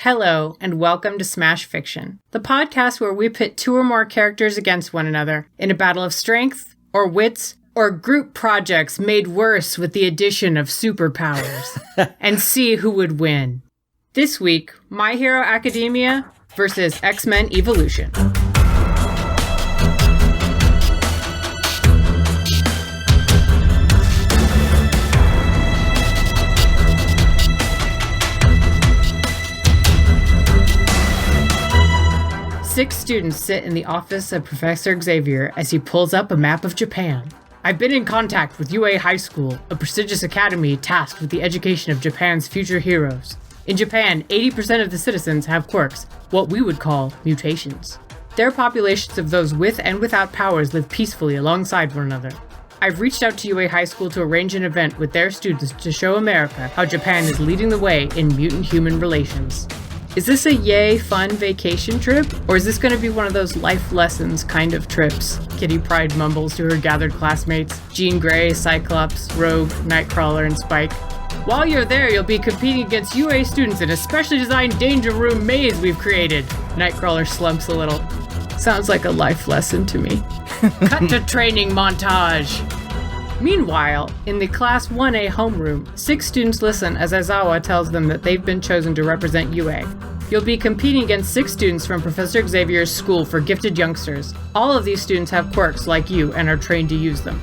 Hello, and welcome to Smash Fiction, the podcast where we pit two or more characters against one another in a battle of strength, or wits, or group projects made worse with the addition of superpowers, and see who would win. This week, My Hero Academia versus X-Men Evolution. Six students sit in the office of Professor Xavier as he pulls up a map of Japan. I've been in contact with UA High School, a prestigious academy tasked with the education of Japan's future heroes. In Japan, 80% of the citizens have quirks, what we would call mutations. Their populations of those with and without powers live peacefully alongside one another. I've reached out to UA High School to arrange an event with their students to show America how Japan is leading the way in mutant-human relations. Is this a yay fun vacation trip, or is this going to be one of those life lessons kind of trips? Kitty Pryde mumbles to her gathered classmates, Jean Grey, Cyclops, Rogue, Nightcrawler, and Spyke. While you're there, you'll be competing against UA students in a specially designed danger room maze we've created. Nightcrawler slumps a little. Sounds like a life lesson to me. Cut to training montage. Meanwhile, in the Class 1A homeroom, 6 students listen as Aizawa tells them that they've been chosen to represent UA. You'll be competing against 6 students from Professor Xavier's school for gifted youngsters. All of these students have quirks like you and are trained to use them.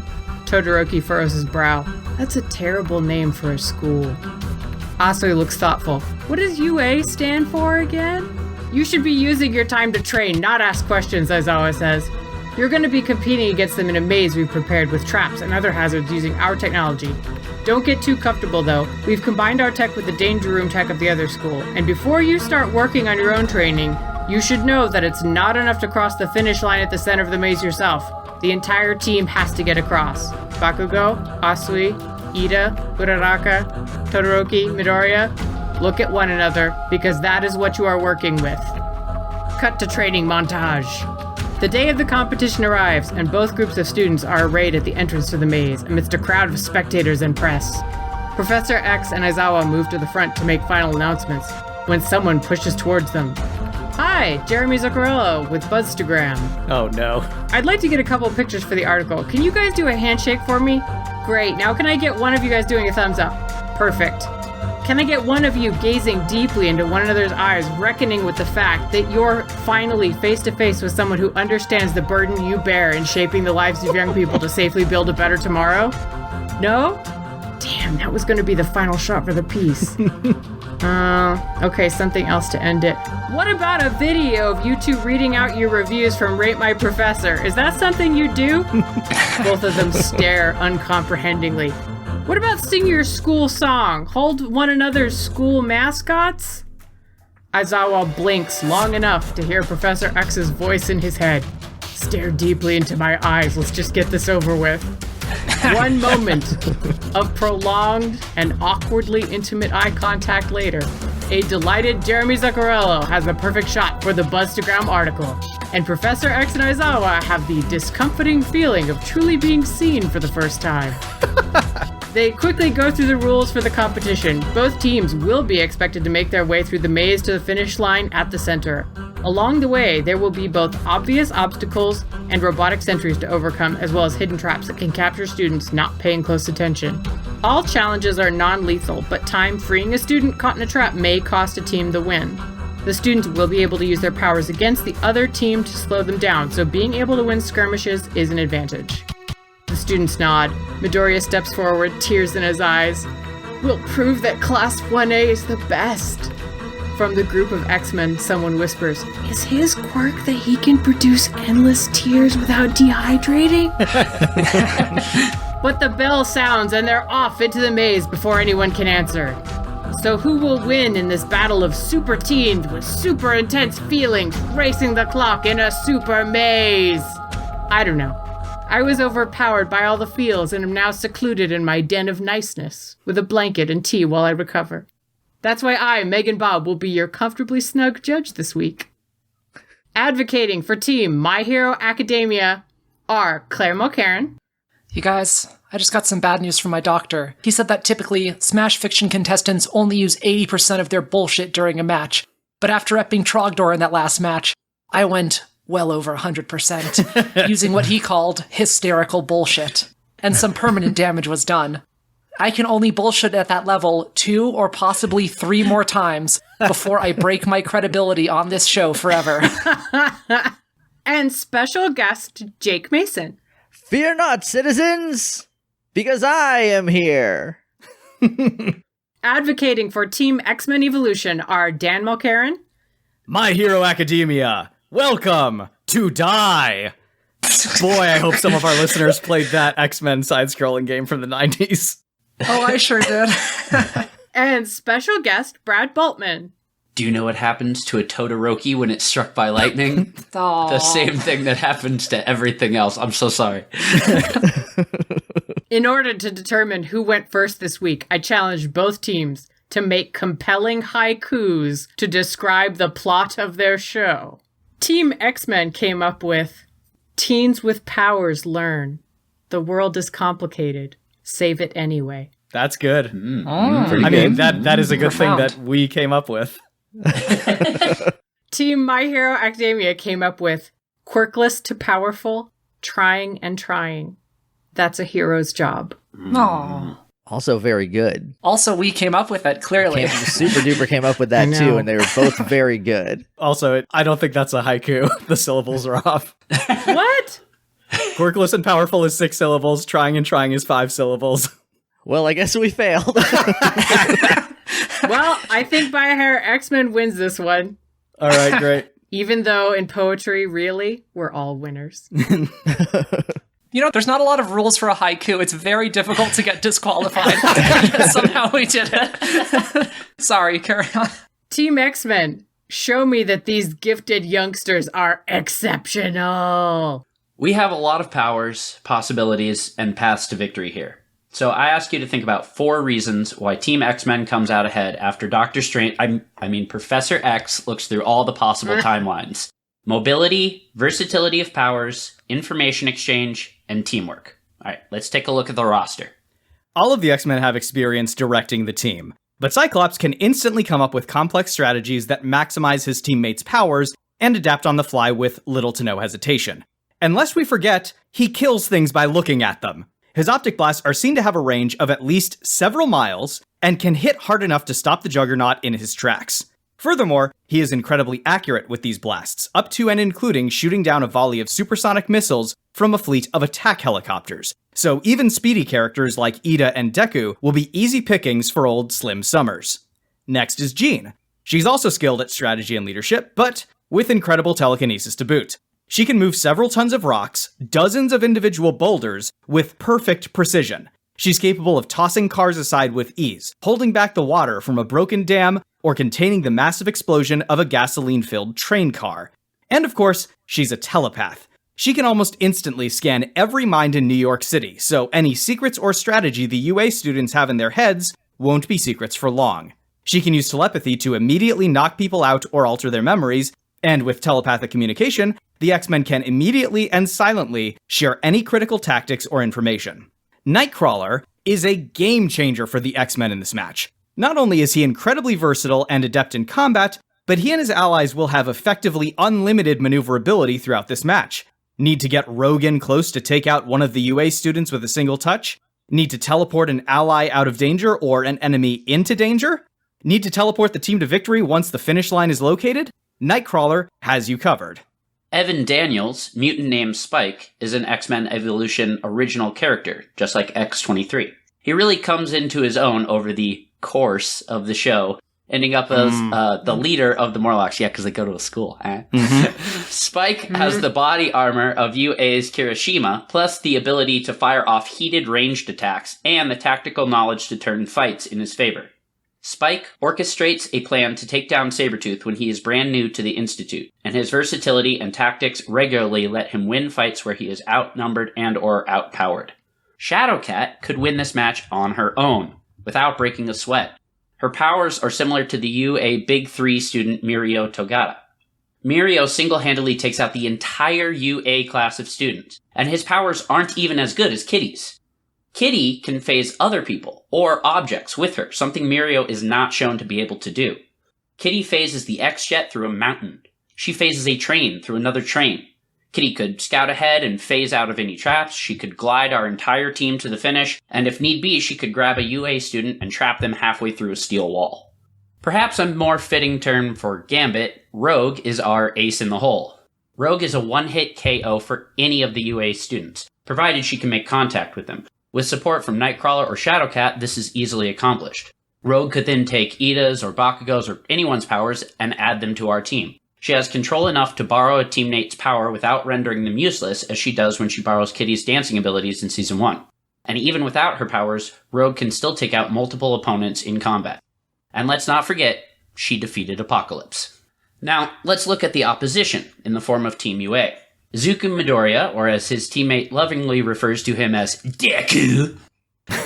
Todoroki furrows his brow. That's a terrible name for a school. Asui looks thoughtful. What does UA stand for again? You should be using your time to train, not ask questions, Aizawa says. You're going to be competing against them in a maze we've prepared with traps and other hazards using our technology. Don't get too comfortable though. We've combined our tech with the danger room tech of the other school, and before you start working on your own training, you should know that it's not enough to cross the finish line at the center of the maze yourself. The entire team has to get across. Bakugo, Asui, Iida, Uraraka, Todoroki, Midoriya, look at one another, because that is what you are working with. Cut to training montage. The day of the competition arrives, and both groups of students are arrayed at the entrance to the maze, amidst a crowd of spectators and press. Professor X and Aizawa move to the front to make final announcements, when someone pushes towards them. Hi, Jeremy Zuccarello with Buzzstagram. Oh no. I'd like to get a couple of pictures for the article. Can you guys do a handshake for me? Great, now can I get one of you guys doing a thumbs up? Perfect. Can I get one of you gazing deeply into one another's eyes, reckoning with the fact that you're finally face-to-face with someone who understands the burden you bear in shaping the lives of young people to safely build a better tomorrow? No? Damn, that was going to be the final shot for the piece. Okay, something else to end it. What about a video of you two reading out your reviews from Rate My Professor? Is that something you do? Both of them stare uncomprehendingly. What about sing your school song? Hold one another's school mascots? Aizawa blinks long enough to hear Professor X's voice in his head. Stare deeply into my eyes. Let's just get this over with. One moment of prolonged and awkwardly intimate eye contact later, a delighted Jeremy Zuccarello has the perfect shot for the Buzzstagram article, and Professor X and Aizawa have the discomforting feeling of truly being seen for the first time. They quickly go through the rules for the competition. Both teams will be expected to make their way through the maze to the finish line at the center. Along the way, there will be both obvious obstacles and robotic sentries to overcome, as well as hidden traps that can capture students not paying close attention. All challenges are non-lethal, but time freeing a student caught in a trap may cost a team the win. The students will be able to use their powers against the other team to slow them down, so being able to win skirmishes is an advantage. The students nod. Midoriya steps forward, tears in his eyes. We'll prove that Class 1A is the best. From the group of X-Men, someone whispers, is his quirk that he can produce endless tears without dehydrating? But the bell sounds and they're off into the maze before anyone can answer. So who will win in this battle of super teens with super intense feelings racing the clock in a super maze? I don't know. I was overpowered by all the feels and am now secluded in my den of niceness, with a blanket and tea while I recover. That's why I, Megan Bob, will be your comfortably snug judge this week. Advocating for Team My Hero Academia are Claire Mulcairn. You guys, I just got some bad news from my doctor. He said that typically, Smash Fiction contestants only use 80% of their bullshit during a match. But after repping Trogdor in that last match, I went well over 100%, using what he called hysterical bullshit. And some permanent damage was done. I can only bullshit at that level 2 or possibly 3 more times before I break my credibility on this show forever. And special guest Jake Mason. Fear not, citizens, because I am here. Advocating for Team X-Men Evolution are Dan Mulcairn. My Hero Academia, welcome to Die. Boy, I hope some of our listeners played that X-Men side-scrolling game from the 90s. Oh, I sure did. And special guest Brad Boltman. Do you know what happens to a Todoroki when it's struck by lightning? The same thing that happens to everything else. I'm so sorry. In order to determine who went first this week, I challenged both teams to make compelling haikus to describe the plot of their show. Team X-Men came up with, teens with powers learn. The world is complicated. Save it anyway. That's good. Pretty I mean, good. that is a good Profound. thing that we came up with. Team My Hero Academia came up with, quirkless to powerful, trying and trying. That's a hero's job. Aw. Also very good. Also, we came up with it, clearly. Super Duper came up with that I too, know. and they were both very good. Also, I don't think that's a haiku. The syllables are off. What? Quirkless and powerful is 6 syllables. Trying and trying is 5 syllables. Well, I guess we failed. Well, I think My Hero X-Men wins this one. All right, great. Even though in poetry, really, we're all winners. You know, there's not a lot of rules for a haiku. It's very difficult to get disqualified. Somehow we did it. Sorry, carry on. Team X-Men, show me that these gifted youngsters are exceptional. We have a lot of powers, possibilities, and paths to victory here. So I ask you to think about 4 reasons why Team X-Men comes out ahead after Doctor Strange, I mean Professor X looks through all the possible timelines. Mobility, versatility of powers, information exchange, and teamwork. All right, let's take a look at the roster. All of the X-Men have experience directing the team, but Cyclops can instantly come up with complex strategies that maximize his teammates' powers and adapt on the fly with little to no hesitation. And lest we forget, he kills things by looking at them. His optic blasts are seen to have a range of at least several miles and can hit hard enough to stop the Juggernaut in his tracks. Furthermore, he is incredibly accurate with these blasts, up to and including shooting down a volley of supersonic missiles from a fleet of attack helicopters. So even speedy characters like Iida and Deku will be easy pickings for old Slim Summers. Next is Jean. She's also skilled at strategy and leadership, but with incredible telekinesis to boot. She can move several tons of rocks, dozens of individual boulders, with perfect precision. She's capable of tossing cars aside with ease, holding back the water from a broken dam, or containing the massive explosion of a gasoline-filled train car. And of course, she's a telepath. She can almost instantly scan every mind in New York City, so any secrets or strategy the UA students have in their heads won't be secrets for long. She can use telepathy to immediately knock people out or alter their memories, and with telepathic communication, the X-Men can immediately and silently share any critical tactics or information. Nightcrawler is a game changer for the X-Men in this match. Not only is he incredibly versatile and adept in combat, but he and his allies will have effectively unlimited maneuverability throughout this match. Need to get Rogue in close to take out one of the UA students with a single touch? Need to teleport an ally out of danger or an enemy into danger? Need to teleport the team to victory once the finish line is located? Nightcrawler has you covered. Evan Daniels, mutant named Spyke, is an X-Men Evolution original character, just like X-23. He really comes into his own over the course of the show, ending up as the leader of the Morlocks. Yeah, because they go to a school. Spyke has the body armor of UA's Kirishima, plus the ability to fire off heated ranged attacks, and the tactical knowledge to turn fights in his favor. Spyke orchestrates a plan to take down Sabretooth when he is brand new to the Institute, and his versatility and tactics regularly let him win fights where he is outnumbered and or outpowered. Shadowcat could win this match on her own, without breaking a sweat. Her powers are similar to the UA Big 3 student Mirio Togata. Mirio single-handedly takes out the entire UA class of students, and his powers aren't even as good as Kitty's. Kitty can phase other people, or objects, with her, something Mirio is not shown to be able to do. Kitty phases the X-Jet through a mountain. She phases a train through another train. Kitty could scout ahead and phase out of any traps, she could glide our entire team to the finish, and if need be, she could grab a UA student and trap them halfway through a steel wall. Perhaps a more fitting term for Gambit, Rogue is our ace in the hole. Rogue is a one-hit KO for any of the UA students, provided she can make contact with them. With support from Nightcrawler or Shadowcat, this is easily accomplished. Rogue could then take Iida's or Bakugo's or anyone's powers and add them to our team. She has control enough to borrow a teammate's power without rendering them useless, as she does when she borrows Kitty's dancing abilities in Season 1. And even without her powers, Rogue can still take out multiple opponents in combat. And let's not forget, she defeated Apocalypse. Now, let's look at the opposition, in the form of Team UA. Izuku Midoriya, or as his teammate lovingly refers to him as Deku,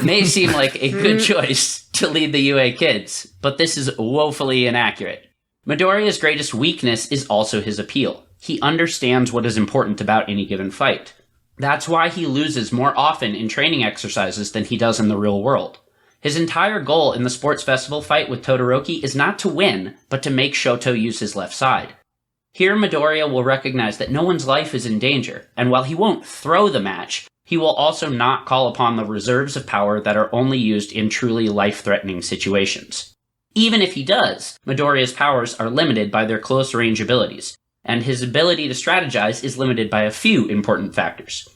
may seem like a good choice to lead the UA kids, but this is woefully inaccurate. Midoriya's greatest weakness is also his appeal. He understands what is important about any given fight. That's why he loses more often in training exercises than he does in the real world. His entire goal in the sports festival fight with Todoroki is not to win, but to make Shoto use his left side. Here Midoriya will recognize that no one's life is in danger, and while he won't throw the match, he will also not call upon the reserves of power that are only used in truly life-threatening situations. Even if he does, Midoriya's powers are limited by their close-range abilities, and his ability to strategize is limited by a few important factors.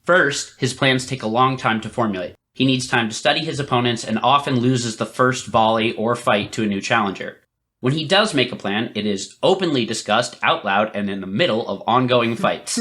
First, his plans take a long time to formulate. He needs time to study his opponents and often loses the first volley or fight to a new challenger. When he does make a plan, it is openly discussed out loud and in the middle of ongoing fights.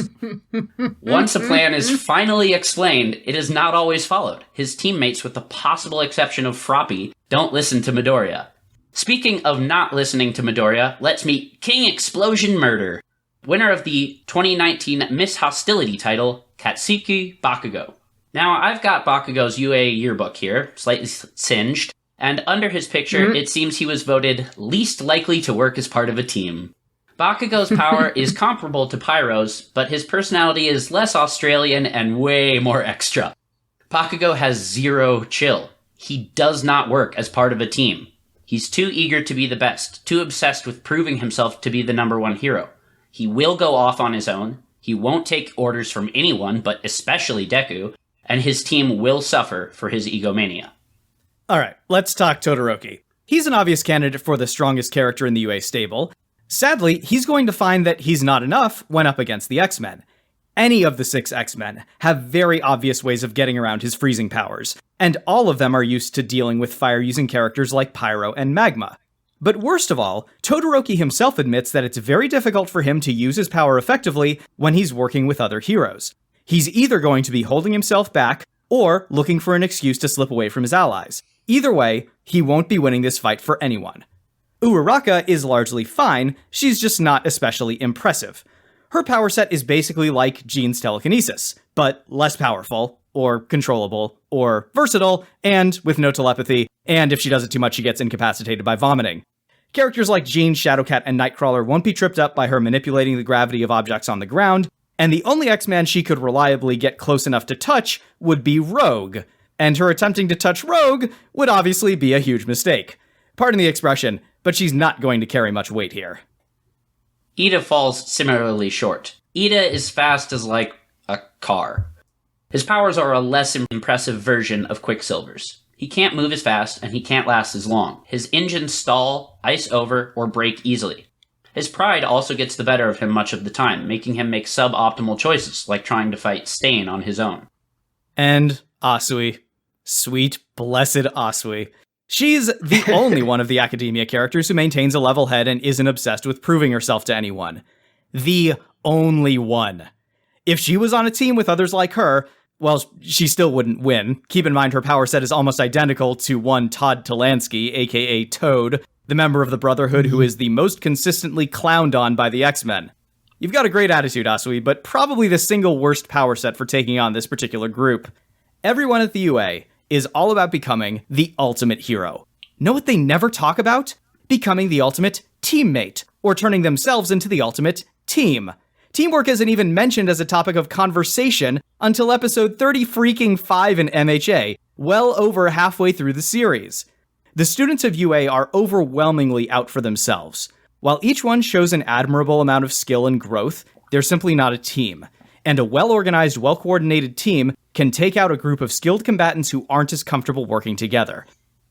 Once a plan is finally explained, it is not always followed. His teammates, with the possible exception of Froppy, don't listen to Midoriya. Speaking of not listening to Midoriya, let's meet King Explosion Murder, winner of the 2019 Miss Hostility title, Katsuki Bakugo. Now, I've got Bakugo's UA yearbook here, slightly singed, and under his picture, it seems he was voted least likely to work as part of a team. Bakugo's power is comparable to Pyro's, but his personality is less Australian and way more extra. Bakugo has zero chill. He does not work as part of a team. He's too eager to be the best, too obsessed with proving himself to be the number one hero. He will go off on his own, he won't take orders from anyone, but especially Deku, and his team will suffer for his egomania. Alright, let's talk Todoroki. He's an obvious candidate for the strongest character in the UA stable. Sadly, he's going to find that he's not enough when up against the X-Men. Any of the 6 X-Men have very obvious ways of getting around his freezing powers, and all of them are used to dealing with fire-using characters like Pyro and Magma. But worst of all, Todoroki himself admits that it's very difficult for him to use his power effectively when he's working with other heroes. He's either going to be holding himself back, or looking for an excuse to slip away from his allies. Either way, he won't be winning this fight for anyone. Uraraka is largely fine, she's just not especially impressive. Her power set is basically like Jean's telekinesis, but less powerful, or controllable, or versatile, and with no telepathy, and if she does it too much she gets incapacitated by vomiting. Characters like Jean, Shadowcat, and Nightcrawler won't be tripped up by her manipulating the gravity of objects on the ground, and the only X-Man she could reliably get close enough to touch would be Rogue. And her attempting to touch Rogue would obviously be a huge mistake. Pardon the expression, but she's not going to carry much weight here. Iida falls similarly short. Iida is fast as like a car. His powers are a less impressive version of Quicksilver's. He can't move as fast, and he can't last as long. His engines stall, ice over, or break easily. His pride also gets the better of him much of the time, making him make suboptimal choices, like trying to fight Stain on his own. And Asui. Sweet, blessed Asui. She's the only one of the Academia characters who maintains a level head and isn't obsessed with proving herself to anyone. The only one. If she was on a team with others like her, well, she still wouldn't win. Keep in mind her power set is almost identical to one Todd Talansky, aka Toad, the member of the Brotherhood who is the most consistently clowned on by the X-Men. You've got a great attitude, Asui, but probably the single worst power set for taking on this particular group. Everyone at the UA is all about becoming the ultimate hero. Know what they never talk about? Becoming the ultimate teammate, or turning themselves into the ultimate team. Teamwork isn't even mentioned as a topic of conversation until episode 30 freaking 5 in MHA, well over halfway through the series. The students of UA are overwhelmingly out for themselves. While each one shows an admirable amount of skill and growth, they're simply not a team. And a well-organized, well-coordinated team can take out a group of skilled combatants who aren't as comfortable working together.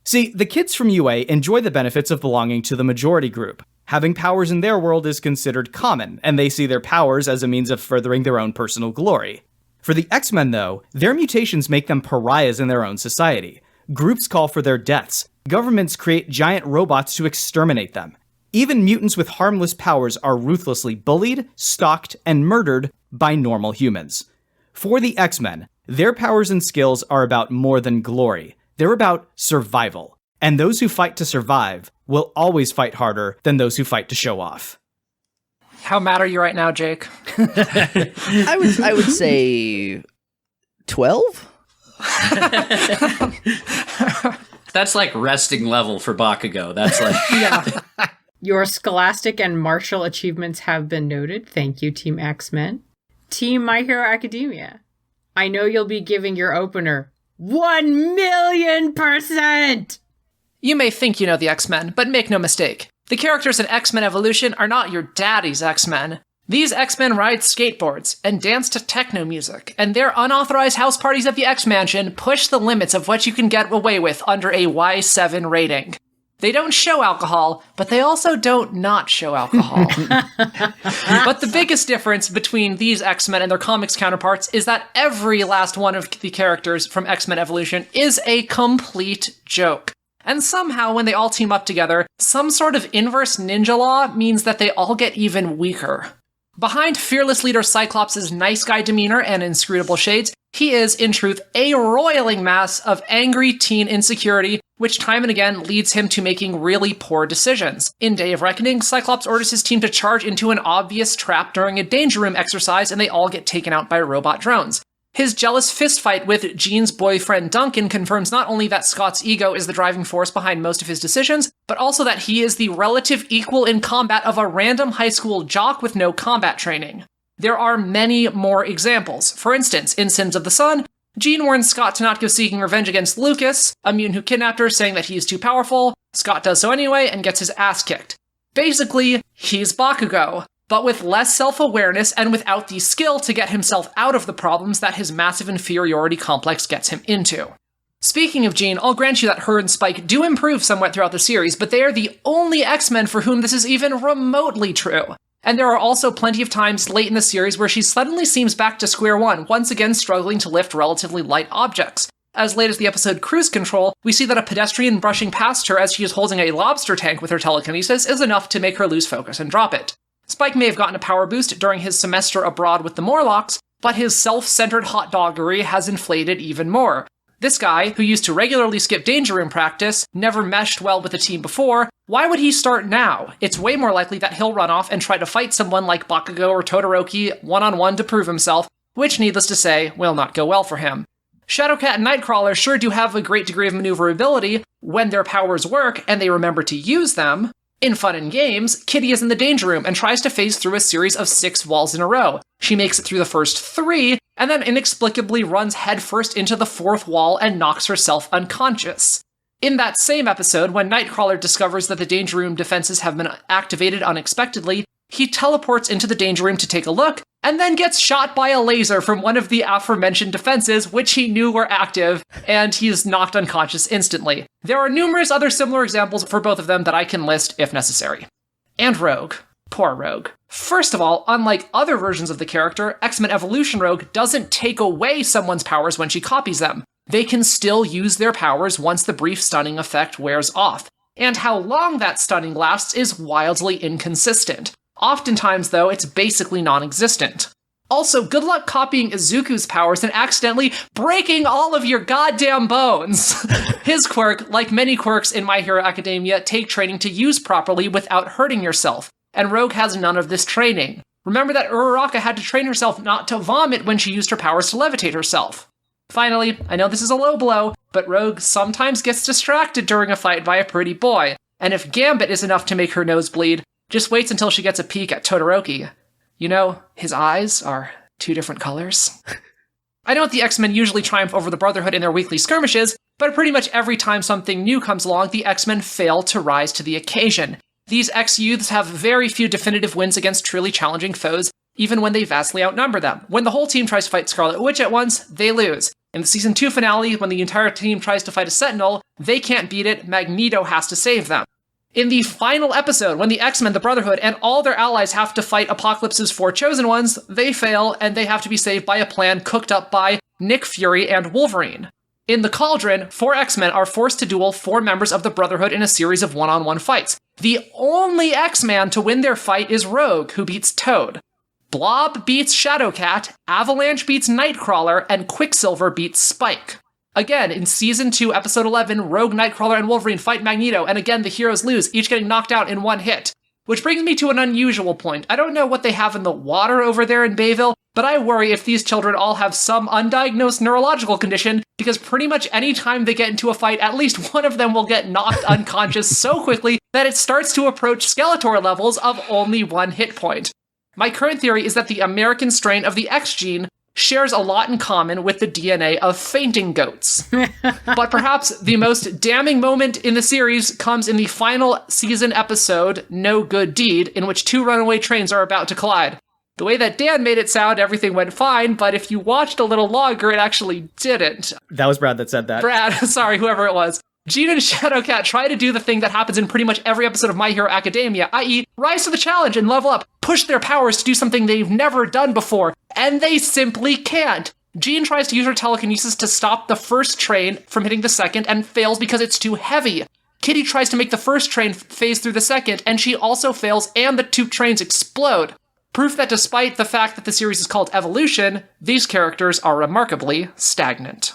See, the kids from UA enjoy the benefits of belonging to the majority group. Having powers in their world is considered common, and they see their powers as a means of furthering their own personal glory. For the X-Men, though, their mutations make them pariahs in their own society. Groups call for their deaths. Governments create giant robots to exterminate them. Even mutants with harmless powers are ruthlessly bullied, stalked, and murdered by normal humans. For the X-Men, their powers and skills are about more than glory. They're about survival. And those who fight to survive will always fight harder than those who fight to show off. How mad are you right now, Jake? I would say 12? That's like resting level for Bakugo. That's like... Yeah. Your scholastic and martial achievements have been noted. Thank you, Team X-Men. Team My Hero Academia. I know you'll be giving your opener 1,000,000%! You may think you know the X-Men, but make no mistake. The characters in X-Men Evolution are not your daddy's X-Men. These X-Men ride skateboards and dance to techno music, and their unauthorized house parties at the X-Mansion push the limits of what you can get away with under a Y7 rating. They don't show alcohol, but they also don't not show alcohol. But the biggest difference between these X-Men and their comics counterparts is that every last one of the characters from X-Men Evolution is a complete joke. And somehow, when they all team up together, some sort of inverse ninja law means that they all get even weaker. Behind fearless leader Cyclops' nice guy demeanor and inscrutable shades, he is, in truth, a roiling mass of angry teen insecurity, which time and again leads him to making really poor decisions. In Day of Reckoning, Cyclops orders his team to charge into an obvious trap during a danger room exercise, and they all get taken out by robot drones. His jealous fistfight with Jean's boyfriend Duncan confirms not only that Scott's ego is the driving force behind most of his decisions, but also that he is the relative equal in combat of a random high school jock with no combat training. There are many more examples. For instance, in Sins of the Sun, Jean warns Scott to not go seeking revenge against Lucas, a mutant who kidnapped her, saying that he is too powerful. Scott does so anyway and gets his ass kicked. Basically, he's Bakugo, but with less self-awareness and without the skill to get himself out of the problems that his massive inferiority complex gets him into. Speaking of Jean, I'll grant you that her and Spyke do improve somewhat throughout the series, but they are the only X-Men for whom this is even remotely true. And there are also plenty of times late in the series where she suddenly seems back to square one, once again struggling to lift relatively light objects. As late as the episode Cruise Control, we see that a pedestrian brushing past her as she is holding a lobster tank with her telekinesis is enough to make her lose focus and drop it. Spyke may have gotten a power boost during his semester abroad with the Morlocks, but his self-centered hot doggery has inflated even more. This guy, who used to regularly skip danger room practice, never meshed well with the team before, why would he start now? It's way more likely that he'll run off and try to fight someone like Bakugo or Todoroki one-on-one to prove himself, which, needless to say, will not go well for him. Shadowcat and Nightcrawler sure do have a great degree of maneuverability when their powers work and they remember to use them. In Fun and Games, Kitty is in the danger room and tries to phase through a series of 6 walls in a row. She makes it through the first 3, and then inexplicably runs headfirst into the 4th wall and knocks herself unconscious. In that same episode, when Nightcrawler discovers that the danger room defenses have been activated unexpectedly, he teleports into the danger room to take a look, and then gets shot by a laser from one of the aforementioned defenses, which he knew were active, and he is knocked unconscious instantly. There are numerous other similar examples for both of them that I can list if necessary. And Rogue. Poor Rogue. First of all, unlike other versions of the character, X-Men Evolution Rogue doesn't take away someone's powers when she copies them. They can still use their powers once the brief stunning effect wears off. And how long that stunning lasts is wildly inconsistent. Oftentimes, though, it's basically non-existent. Also, good luck copying Izuku's powers and accidentally breaking all of your goddamn bones! His quirk, like many quirks in My Hero Academia, take training to use properly without hurting yourself, and Rogue has none of this training. Remember that Uraraka had to train herself not to vomit when she used her powers to levitate herself. Finally, I know this is a low blow, but Rogue sometimes gets distracted during a fight by a pretty boy, and if Gambit is enough to make her nose bleed, just waits until she gets a peek at Todoroki. You know, his eyes are 2 different colors. I know that the X-Men usually triumph over the Brotherhood in their weekly skirmishes, but pretty much every time something new comes along, the X-Men fail to rise to the occasion. These X-Youths have very few definitive wins against truly challenging foes, even when they vastly outnumber them. When the whole team tries to fight Scarlet Witch at once, they lose. In the Season 2 finale, when the entire team tries to fight a Sentinel, they can't beat it, Magneto has to save them. In the final episode, when the X-Men, the Brotherhood, and all their allies have to fight Apocalypse's 4 chosen ones, they fail, and they have to be saved by a plan cooked up by Nick Fury and Wolverine. In the Cauldron, 4 X-Men are forced to duel 4 members of the Brotherhood in a series of one-on-one fights. The only X-Man to win their fight is Rogue, who beats Toad. Blob beats Shadowcat, Avalanche beats Nightcrawler, and Quicksilver beats Spyke. Again, in Season 2, Episode 11, Rogue, Nightcrawler, and Wolverine fight Magneto, and again the heroes lose, each getting knocked out in one hit. Which brings me to an unusual point. I don't know what they have in the water over there in Bayville, but I worry if these children all have some undiagnosed neurological condition, because pretty much any time they get into a fight, at least one of them will get knocked unconscious so quickly that it starts to approach Skeletor levels of only 1 hit point. My current theory is that the American strain of the X gene shares a lot in common with the DNA of fainting goats. But perhaps the most damning moment in the series comes in the final season episode, No Good Deed, in which 2 runaway trains are about to collide. The way that Dan made it sound, everything went fine, but if you watched a little longer, it actually didn't. That was Brad that said that. Brad, sorry, whoever it was. Jean and Shadowcat try to do the thing that happens in pretty much every episode of My Hero Academia, i.e. rise to the challenge and level up, push their powers to do something they've never done before, and they simply can't. Jean tries to use her telekinesis to stop the first train from hitting the second and fails because it's too heavy. Kitty tries to make the first train phase through the second, and she also fails, and the 2 trains explode. Proof that despite the fact that the series is called Evolution, these characters are remarkably stagnant.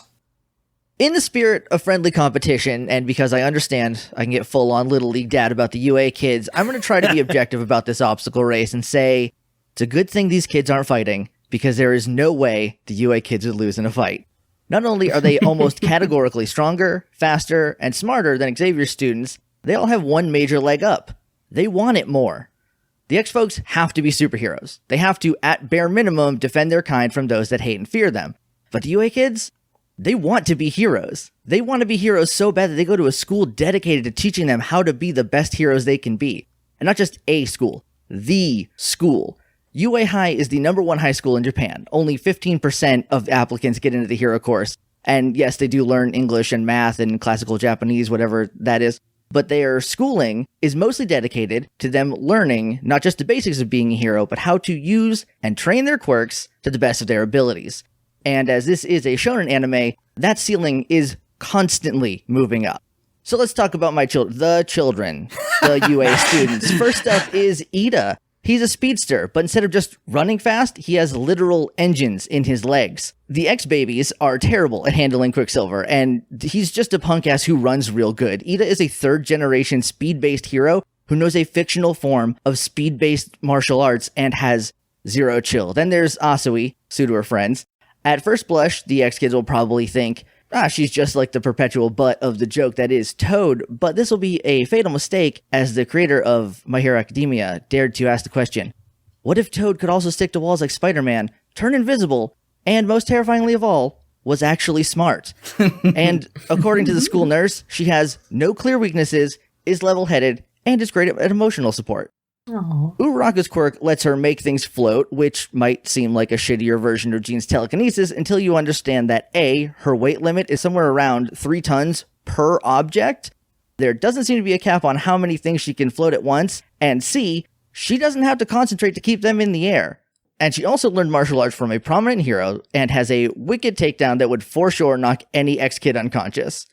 In the spirit of friendly competition, and because I understand I can get full-on Little League dad about the UA kids, I'm going to try to be objective about this obstacle race and say it's a good thing these kids aren't fighting, because there is no way the UA kids would lose in a fight. Not only are they almost categorically stronger, faster, and smarter than Xavier's students, they all have one major leg up. They want it more. The X-Folks have to be superheroes. They have to, at bare minimum, defend their kind from those that hate and fear them. But the UA kids, they want to be heroes. They want to be heroes so bad that they go to a school dedicated to teaching them how to be the best heroes they can be. And not just a school, the school. UA High is the #1 high school in Japan. Only 15% of applicants get into the hero course. And yes, they do learn English and math and classical Japanese, whatever that is. But their schooling is mostly dedicated to them learning not just the basics of being a hero, but how to use and train their quirks to the best of their abilities. And as this is a shonen anime, that ceiling is constantly moving up. So let's talk about the children, the UA students. First up is Iida. He's a speedster, but instead of just running fast, he has literal engines in his legs. The X-Babies are terrible at handling Quicksilver, and he's just a punk ass who runs real good. Iida is a 3rd-generation speed-based hero who knows a fictional form of speed-based martial arts and has zero chill. Then there's Asui, Sue to her friends. At first blush, the X-Kids will probably think, she's just like the perpetual butt of the joke that is Toad, but this will be a fatal mistake as the creator of My Hero Academia dared to ask the question, what if Toad could also stick to walls like Spider-Man, turn invisible, and most terrifyingly of all, was actually smart? And according to the school nurse, she has no clear weaknesses, is level-headed, and is great at emotional support. Aww. Uraraka's quirk lets her make things float, which might seem like a shittier version of Jean's telekinesis until you understand that A, her weight limit is somewhere around 3 tons per object. There doesn't seem to be a cap on how many things she can float at once, and C, she doesn't have to concentrate to keep them in the air. And she also learned martial arts from a prominent hero and has a wicked takedown that would for sure knock any X-Kid unconscious.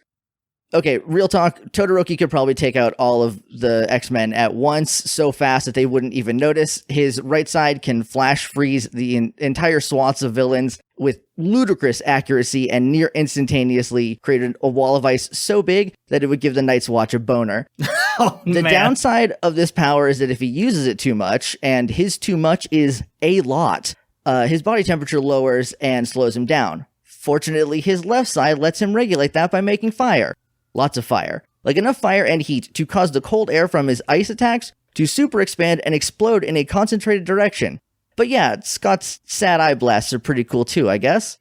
Okay, real talk, Todoroki could probably take out all of the X-Men at once so fast that they wouldn't even notice. His right side can flash freeze the entire swaths of villains with ludicrous accuracy and near instantaneously created a wall of ice so big that it would give the Night's Watch a boner. The downside of this power is that if he uses it too much, and his too much is a lot, his body temperature lowers and slows him down. Fortunately, his left side lets him regulate that by making fire. Lots of fire. Like enough fire and heat to cause the cold air from his ice attacks to super expand and explode in a concentrated direction. But yeah, Scott's sad eye blasts are pretty cool too, I guess.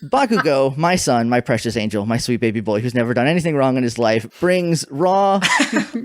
Bakugo, my son, my precious angel, my sweet baby boy who's never done anything wrong in his life, brings raw,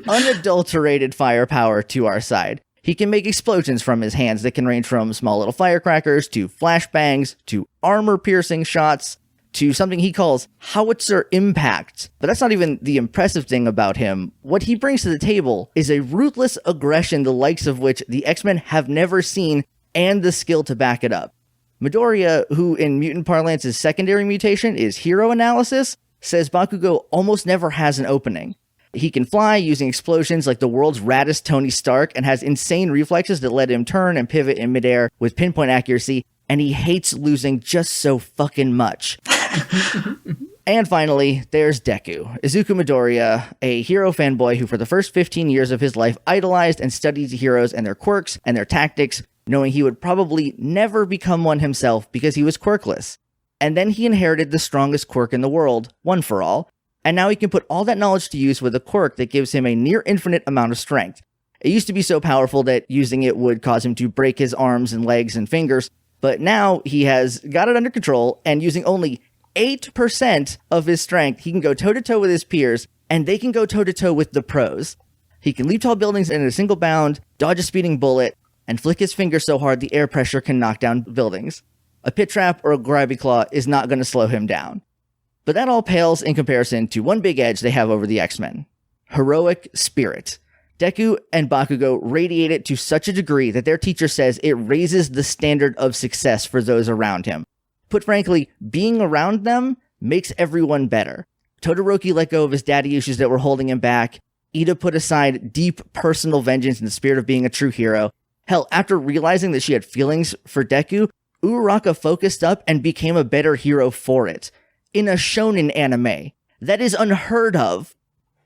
unadulterated firepower to our side. He can make explosions from his hands that can range from small little firecrackers to flashbangs to armor-piercing shots to something he calls howitzer impact. But that's not even the impressive thing about him. What he brings to the table is a ruthless aggression the likes of which the X-Men have never seen and the skill to back it up. Midoriya, who in mutant parlance's secondary mutation is hero analysis, says Bakugo almost never has an opening. He can fly using explosions like the world's raddest Tony Stark and has insane reflexes that let him turn and pivot in midair with pinpoint accuracy, and he hates losing just so fucking much. And finally, there's Deku, Izuku Midoriya, a hero fanboy who for the first 15 years of his life idolized and studied heroes and their quirks and their tactics, knowing he would probably never become one himself because he was quirkless. And then he inherited the strongest quirk in the world, One for All, and now he can put all that knowledge to use with a quirk that gives him a near infinite amount of strength. It used to be so powerful that using it would cause him to break his arms and legs and fingers, but now he has got it under control, and using only 8% of his strength, he can go toe-to-toe with his peers, and they can go toe-to-toe with the pros. He can leap tall buildings in a single bound, dodge a speeding bullet, and flick his finger so hard the air pressure can knock down buildings. A pit trap or a grabby claw is not going to slow him down. But that all pales in comparison to one big edge they have over the X-Men. Heroic spirit. Deku and Bakugo radiate it to such a degree that their teacher says it raises the standard of success for those around him. Put frankly, being around them makes everyone better. Todoroki let go of his daddy issues that were holding him back. Iida put aside deep personal vengeance in the spirit of being a true hero. Hell, after realizing that she had feelings for Deku, Uraraka focused up and became a better hero for it. In a shonen anime. That is unheard of.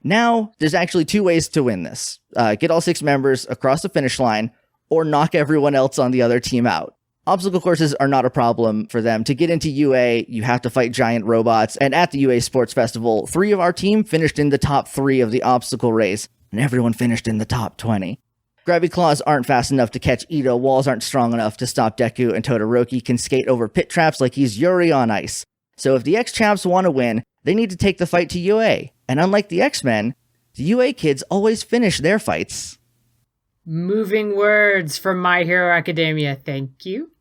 Now, there's actually 2 ways to win this. Get all 6 members across the finish line, or knock everyone else on the other team out. Obstacle courses are not a problem for them. To get into UA, you have to fight giant robots, and at the UA Sports Festival, 3 of our team finished in the top 3 of the obstacle race, and everyone finished in the top 20. Grabby claws aren't fast enough to catch Iida, walls aren't strong enough to stop Deku, and Todoroki can skate over pit traps like he's Yuri on ice. So if the X-Chaps want to win, they need to take the fight to UA. And unlike the X-Men, the UA kids always finish their fights. Moving words from My Hero Academia, thank you.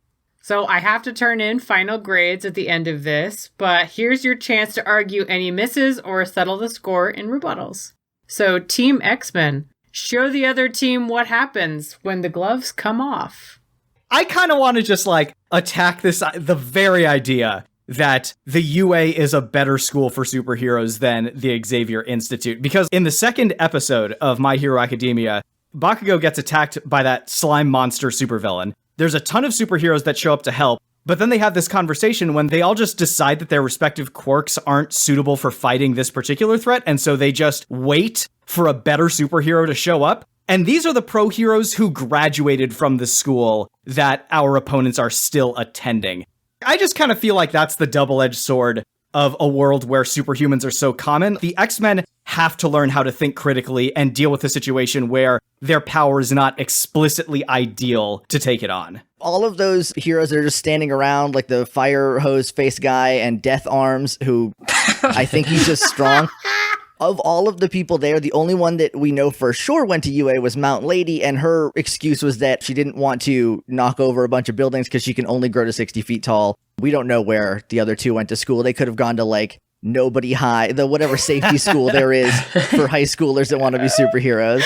So I have to turn in final grades at the end of this, but here's your chance to argue any misses or settle the score in rebuttals. So Team X-Men, show the other team what happens when the gloves come off. I kind of want to just, attack the very idea that the UA is a better school for superheroes than the Xavier Institute. Because in the second episode of My Hero Academia, Bakugo gets attacked by that slime monster supervillain. There's a ton of superheroes that show up to help, but then they have this conversation when they all just decide that their respective quirks aren't suitable for fighting this particular threat, and so they just wait for a better superhero to show up. And these are the pro heroes who graduated from the school that our opponents are still attending. I just kind of feel like that's the double-edged sword of a world where superhumans are so common. The X-Men have to learn how to think critically and deal with a situation where their power is not explicitly ideal to take it on. All of those heroes that are just standing around, like the fire hose face guy and Death Arms, who I think he's just strong. Of all of the people there, the only one that we know for sure went to UA was Mount Lady, and her excuse was that she didn't want to knock over a bunch of buildings because she can only grow to 60 feet tall. We don't know where the other 2 went to school. They could have gone to, Nobody High, the whatever safety school there is for high schoolers that want to be superheroes.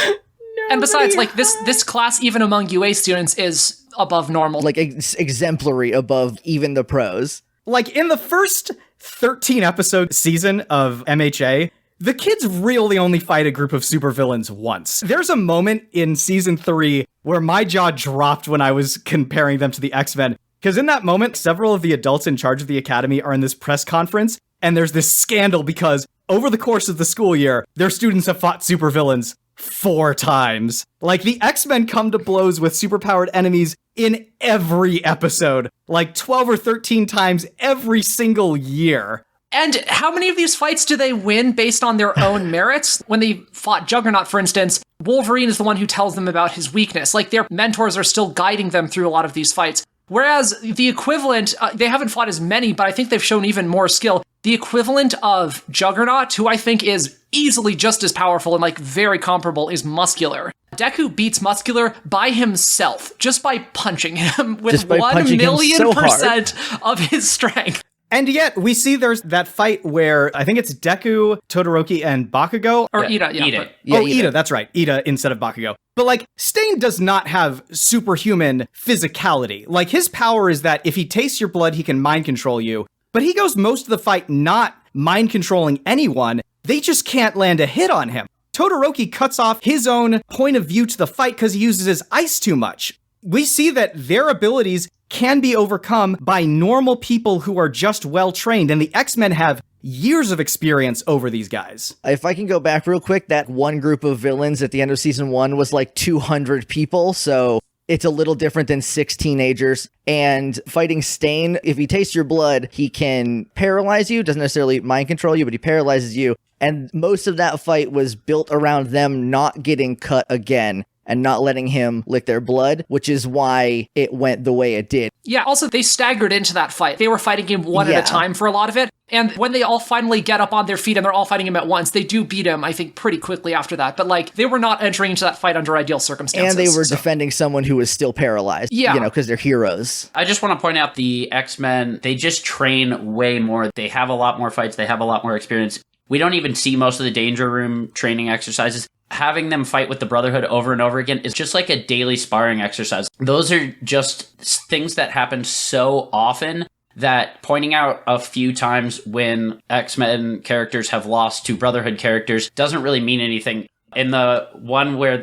And besides, this class, even among UA students, is above normal. Exemplary above even the pros. In the first 13-episode season of MHA, the kids really only fight a group of supervillains once. There's a moment in season 3 where my jaw dropped when I was comparing them to the X-Men. Because in that moment, several of the adults in charge of the academy are in this press conference, and there's this scandal because over the course of the school year, their students have fought supervillains 4 times. The X-Men come to blows with superpowered enemies in every episode, 12 or 13 times every single year. And how many of these fights do they win based on their own merits? When they fought Juggernaut, for instance, Wolverine is the one who tells them about his weakness. Their mentors are still guiding them through a lot of these fights. Whereas the equivalent, they haven't fought as many, but I think they've shown even more skill. The equivalent of Juggernaut, who I think is easily just as powerful and like very comparable, is Muscular. Deku beats Muscular by himself, just by punching him with 1,000,000% of his strength. And yet, we see there's that fight where I think it's Deku, Todoroki, and Bakugo. Or Iida, yeah. Iida. Iida, that's right. Iida instead of Bakugo. But, like, Stain does not have superhuman physicality. Like, his power is that if he tastes your blood, he can mind control you. But he goes most of the fight not mind controlling anyone. They just can't land a hit on him. Todoroki cuts off his own point of view to the fight because he uses his ice too much. We see that their abilities can be overcome by normal people who are just well-trained, and the X-Men have years of experience over these guys. If I can go back real quick, that one group of villains at the end of season 1 was like 200 people, so it's a little different than 6 teenagers. And fighting Stain, if he tastes your blood, he can paralyze you, doesn't necessarily mind control you, but he paralyzes you. And most of that fight was built around them not getting cut again and not letting him lick their blood, which is why it went the way it did. Yeah, also, they staggered into that fight. They were fighting him one at a time for a lot of it. And when they all finally get up on their feet and they're all fighting him at once, they do beat him, I think, pretty quickly after that. But, like, they were not entering into that fight under ideal circumstances. And they were defending someone who was still paralyzed, because they're heroes. I just want to point out the X-Men, they just train way more. They have a lot more fights. They have a lot more experience. We don't even see most of the Danger Room training exercises. Having them fight with the Brotherhood over and over again is just like a daily sparring exercise. Those are just things that happen so often that pointing out a few times when X-Men characters have lost to Brotherhood characters doesn't really mean anything. In the one where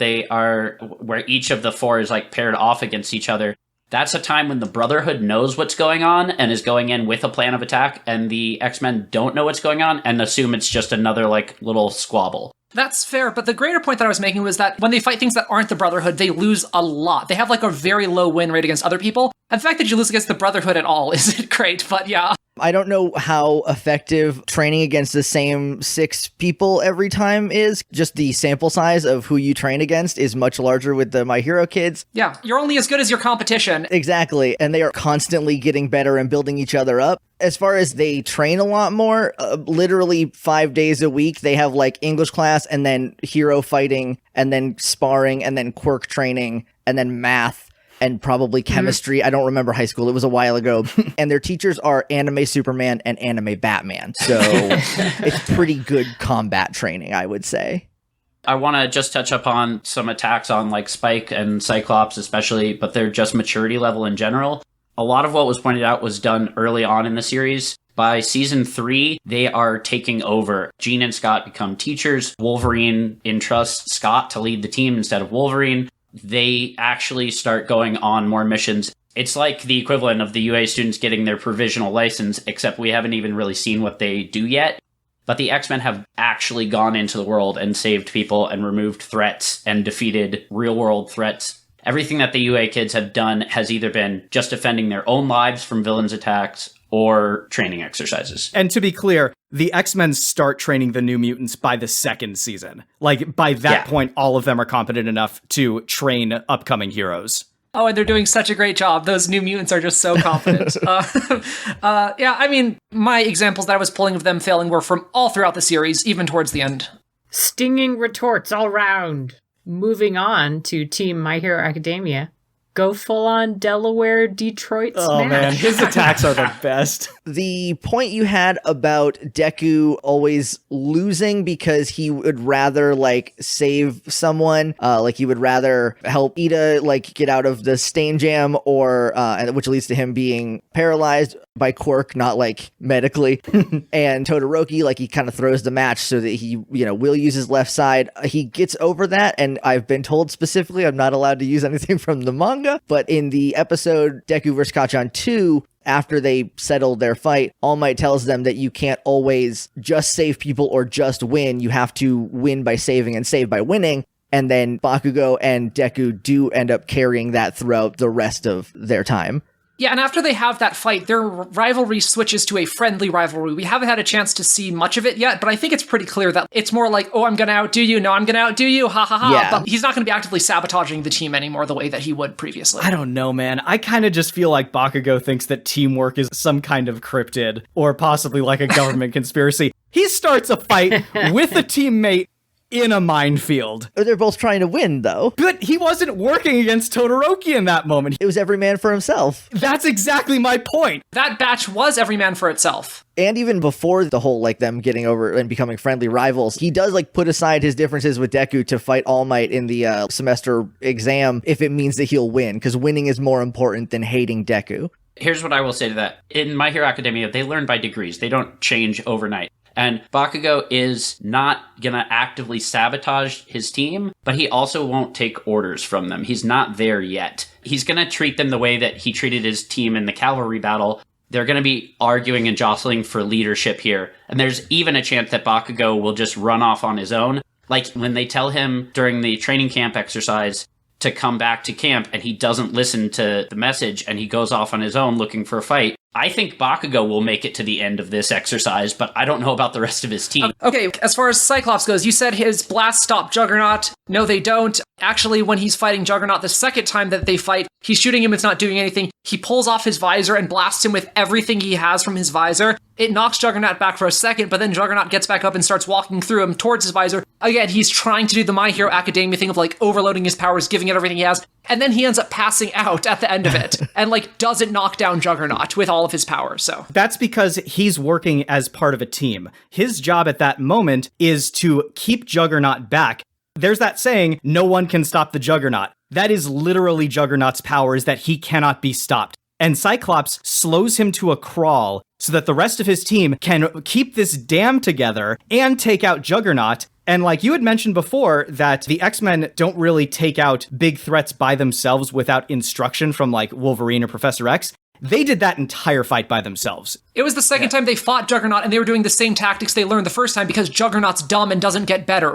where each of the 4 is like paired off against each other, that's a time when the Brotherhood knows what's going on and is going in with a plan of attack, and the X-Men don't know what's going on and assume it's just another like little squabble. That's fair, but the greater point that I was making was that when they fight things that aren't the Brotherhood, they lose a lot. They have like a very low win rate against other people. And the fact that you lose against the Brotherhood at all isn't great, but yeah. I don't know how effective training against the same 6 people every time is. Just the sample size of who you train against is much larger with the My Hero kids. Yeah, you're only as good as your competition. Exactly, and they are constantly getting better and building each other up. As far as they train a lot more, literally 5 days a week, they have like English class and then hero fighting and then sparring and then quirk training and then math. And probably chemistry. I don't remember high school. It was a while ago. And their teachers are anime Superman and anime Batman. So it's pretty good combat training, I would say. I want to just touch upon some attacks on like Spyke and Cyclops especially, but they're just maturity level in general. A lot of what was pointed out was done early on in the series. By season 3, they are taking over. Jean and Scott become teachers. Wolverine entrusts Scott to lead the team instead of Wolverine. They actually start going on more missions. It's like the equivalent of the UA students getting their provisional license, except we haven't even really seen what they do yet. But the X-Men have actually gone into the world and saved people and removed threats and defeated real-world threats. Everything that the UA kids have done has either been just defending their own lives from villains' attacks or training exercises. And to be clear, the X-Men start training the New Mutants by the 2nd season. Like, by that point, all of them are competent enough to train upcoming heroes. Oh, and they're doing such a great job. Those New Mutants are just so confident. I mean, my examples that I was pulling of them failing were from all throughout the series, even towards the end. Stinging retorts all round. Moving on to Team My Hero Academia. Go full-on Delaware, Detroit smash. Oh man, his attacks are the best. The point you had about Deku always losing because he would rather, like, save someone, like he would rather help Iida, like, get out of the Stain Jam, or which leads to him being paralyzed by quirk, not, like, medically. And Todoroki, like, he kind of throws the match so that he, will use his left side. He gets over that, and I've been told specifically I'm not allowed to use anything from the manga. But in the episode Deku vs. Kachan 2, after they settle their fight, All Might tells them that you can't always just save people or just win. You have to win by saving and save by winning. And then Bakugo and Deku do end up carrying that throughout the rest of their time. Yeah, and after they have that fight, their rivalry switches to a friendly rivalry. We haven't had a chance to see much of it yet, but I think it's pretty clear that it's more like, oh, I'm going to outdo you. No, I'm going to outdo you. Ha ha ha. Yeah. But he's not going to be actively sabotaging the team anymore the way that he would previously. I don't know, man. I kind of just feel like Bakugo thinks that teamwork is some kind of cryptid, or possibly like a government conspiracy. He starts a fight with a teammate in a minefield. They're both trying to win, though. But he wasn't working against Todoroki in that moment. It was every man for himself. That's exactly my point. That batch was every man for itself. And even before the whole, like, them getting over and becoming friendly rivals, he does, like, put aside his differences with Deku to fight All Might in the semester exam if it means that he'll win, because winning is more important than hating Deku. Here's what I will say to that. In My Hero Academia, they learn by degrees. They don't change overnight. And Bakugo is not going to actively sabotage his team, but he also won't take orders from them. He's not there yet. He's going to treat them the way that he treated his team in the cavalry battle. They're going to be arguing and jostling for leadership here. And there's even a chance that Bakugo will just run off on his own. Like when they tell him during the training camp exercise to come back to camp and he doesn't listen to the message and he goes off on his own looking for a fight. I think Bakugo will make it to the end of this exercise, but I don't know about the rest of his team. Okay, as far as Cyclops goes, you said his blasts stop Juggernaut. No, they don't. Actually, when he's fighting Juggernaut the second time that they fight, he's shooting him, it's not doing anything. He pulls off his visor and blasts him with everything he has from his visor. It knocks Juggernaut back for a second, but then Juggernaut gets back up and starts walking through him towards his visor. Again, he's trying to do the My Hero Academia thing of, like, overloading his powers, giving it everything he has, and then he ends up passing out at the end of it, and, like, doesn't knock down Juggernaut with all of his powers, so. That's because he's working as part of a team. His job at that moment is to keep Juggernaut back. There's that saying, no one can stop the Juggernaut. That is literally Juggernaut's powers, that he cannot be stopped. And Cyclops slows him to a crawl so that the rest of his team can keep this dam together and take out Juggernaut. And like you had mentioned before, that the X-Men don't really take out big threats by themselves without instruction from like Wolverine or Professor X. They did that entire fight by themselves. It was the second time they fought Juggernaut, and they were doing the same tactics they learned the first time because Juggernaut's dumb and doesn't get better.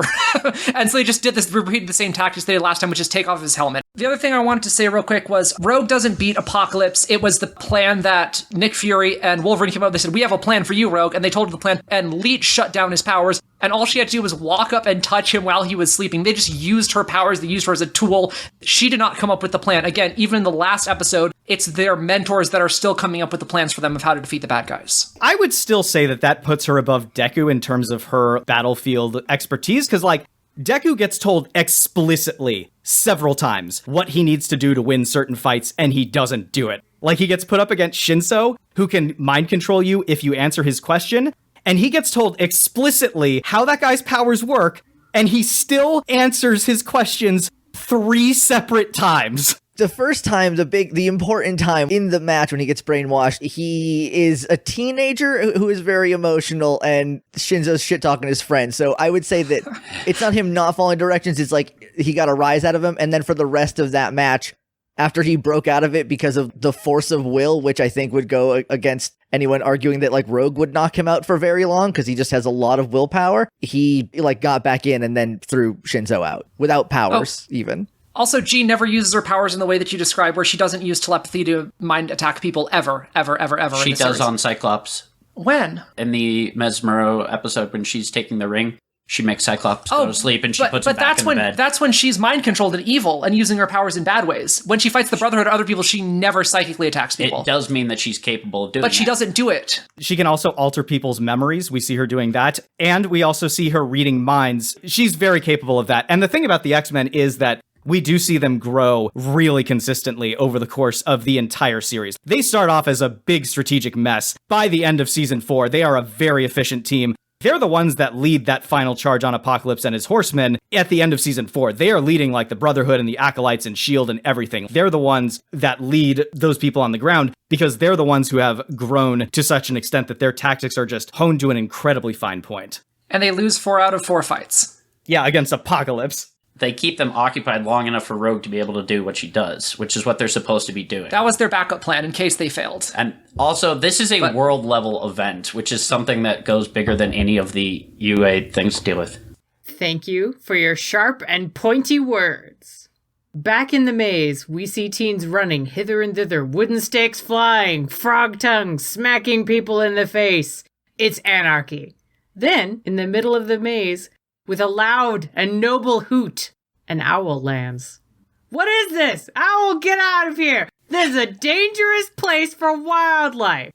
And so they just repeated the same tactics they did last time, which is take off his helmet. The other thing I wanted to say real quick was Rogue doesn't beat Apocalypse. It was the plan that Nick Fury and Wolverine came up with. They said, we have a plan for you, Rogue. And they told her the plan, and Leech shut down his powers. And all she had to do was walk up and touch him while he was sleeping. They just used her powers. They used her as a tool. She did not come up with the plan. Again, even in the last episode, it's their mentors that are still coming up with the plans for them of how to defeat the bad guys. I would still say that that puts her above Deku in terms of her battlefield expertise, because like Deku gets told explicitly several times what he needs to do to win certain fights, and he doesn't do it. Like he gets put up against Shinso, who can mind control you if you answer his question, and he gets told explicitly how that guy's powers work, and he still answers his questions 3 separate times. The first time, the important time in the match when he gets brainwashed, he is a teenager who is very emotional, and Shinzo's shit-talking his friend. So I would say that it's not him not following directions, it's like he got a rise out of him, and then for the rest of that match, after he broke out of it because of the force of will, which I think would go against anyone arguing that like Rogue would knock him out for very long because he just has a lot of willpower, he like got back in and then threw Shinzo out without powers even. Also, Jean never uses her powers in the way that you describe, where she doesn't use telepathy to mind attack people ever. She does series. on Cyclops. When? In the Mesmero episode when she's taking the ring, she makes Cyclops go to sleep and she puts him back in the bed. That's when she's mind controlled and evil and using her powers in bad ways. When she fights the Brotherhood or other people, she never psychically attacks people. It does mean that she's capable of doing that. But she doesn't do it. She can also alter people's memories. We see her doing that. And we also see her reading minds. She's very capable of that. And the thing about the X-Men is that we do see them grow really consistently over the course of the entire series. They start off as a big strategic mess. By the end of season 4, they are a very efficient team. They're the ones that lead that final charge on Apocalypse and his horsemen at the end of season 4. They are leading like the Brotherhood and the Acolytes and S.H.I.E.L.D. and everything. They're the ones that lead those people on the ground because they're the ones who have grown to such an extent that their tactics are just honed to an incredibly fine point. And they lose 4 out of 4 fights. Yeah, against Apocalypse. They keep them occupied long enough for Rogue to be able to do what she does, which is what they're supposed to be doing. That was their backup plan in case they failed. And also, this is a world-level event, which is something that goes bigger than any of the UA things to deal with. Thank you for your sharp and pointy words. Back in the maze, we see teens running hither and thither, wooden stakes flying, frog tongues smacking people in the face. It's anarchy. Then, in the middle of the maze, with a loud and noble hoot, an owl lands. What is this? Owl, get out of here! This is a dangerous place for wildlife!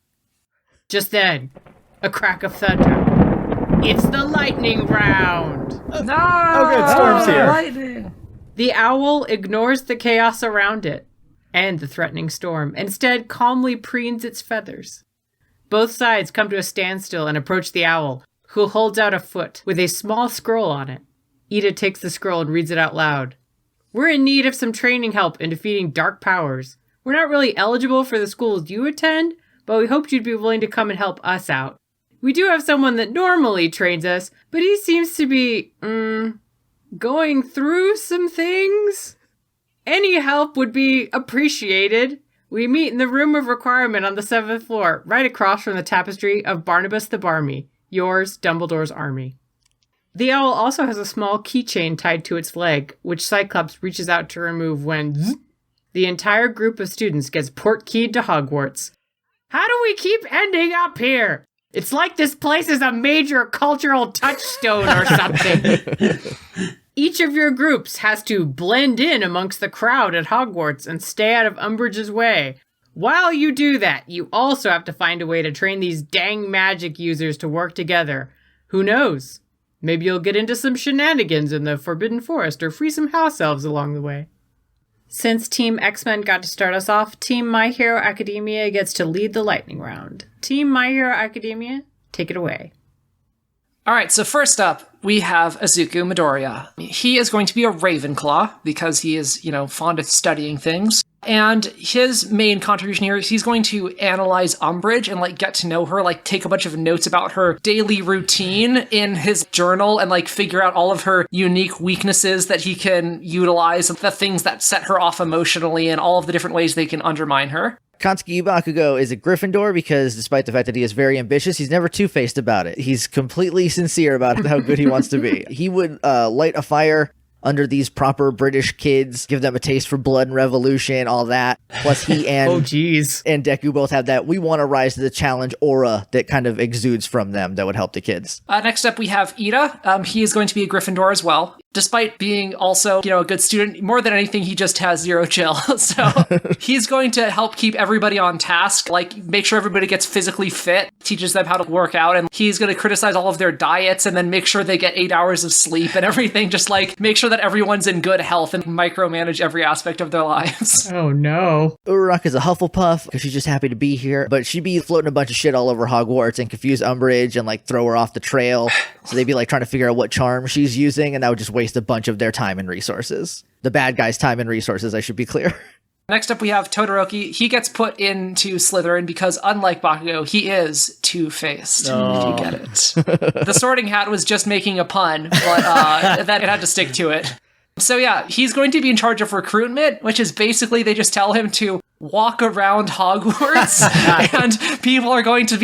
Just then, a crack of thunder. It's the lightning round! No! Oh good, Storm's here. Lightning! The owl ignores the chaos around it and the threatening storm, instead calmly preens its feathers. Both sides come to a standstill and approach the owl, who holds out a foot with a small scroll on it. Iida takes the scroll and reads it out loud. We're in need of some training help in defeating dark powers. We're not really eligible for the schools you attend, but we hoped you'd be willing to come and help us out. We do have someone that normally trains us, but he seems to be, going through some things. Any help would be appreciated. We meet in the room of requirement on the 7th floor, right across from the tapestry of Barnabas the Barmy, yours, Dumbledore's army. The owl also has a small keychain tied to its leg, which Cyclops reaches out to remove when the entire group of students gets port-keyed to Hogwarts. How do we keep ending up here? It's like this place is a major cultural touchstone or something. Each of your groups has to blend in amongst the crowd at Hogwarts and stay out of Umbridge's way. While you do that, you also have to find a way to train these dang magic users to work together. Who knows? Maybe you'll get into some shenanigans in the Forbidden Forest or free some house elves along the way. Since Team X-Men got to start us off, Team My Hero Academia gets to lead the lightning round. Team My Hero Academia, take it away. All right, so first up, we have Izuku Midoriya. He is going to be a Ravenclaw because he is, fond of studying things. And his main contribution here is he's going to analyze Umbridge and, get to know her, take a bunch of notes about her daily routine in his journal and, figure out all of her unique weaknesses that he can utilize, the things that set her off emotionally, and all of the different ways they can undermine her. Katsuki Bakugo is a Gryffindor because despite the fact that he is very ambitious, he's never two-faced about it. He's completely sincere about how good he wants to be. He would light a fire under these proper British kids, give them a taste for blood and revolution, all that. Plus he and and Deku both have that we want to rise to the challenge aura that kind of exudes from them that would help the kids. Next up, we have Iida. He is going to be a Gryffindor as well. Despite being also, a good student, more than anything, he just has zero chill. So he's going to help keep everybody on task, make sure everybody gets physically fit, teaches them how to work out, and he's going to criticize all of their diets and then make sure they get 8 hours of sleep and everything, just make sure that everyone's in good health and micromanage every aspect of their lives. Oh no. Uraraka is a Hufflepuff because she's just happy to be here, but she'd be floating a bunch of shit all over Hogwarts and confuse Umbridge and throw her off the trail. So they'd be trying to figure out what charm she's using, and that would just waste a bunch of their time and resources. The bad guys' time and resources, I should be clear. Next up, we have Todoroki. He gets put into Slytherin because, unlike Bakugo, he is two-faced, if you get it. The Sorting Hat was just making a pun, but then it had to stick to it. So yeah, he's going to be in charge of recruitment, which is basically they just tell him to walk around Hogwarts, and people are going to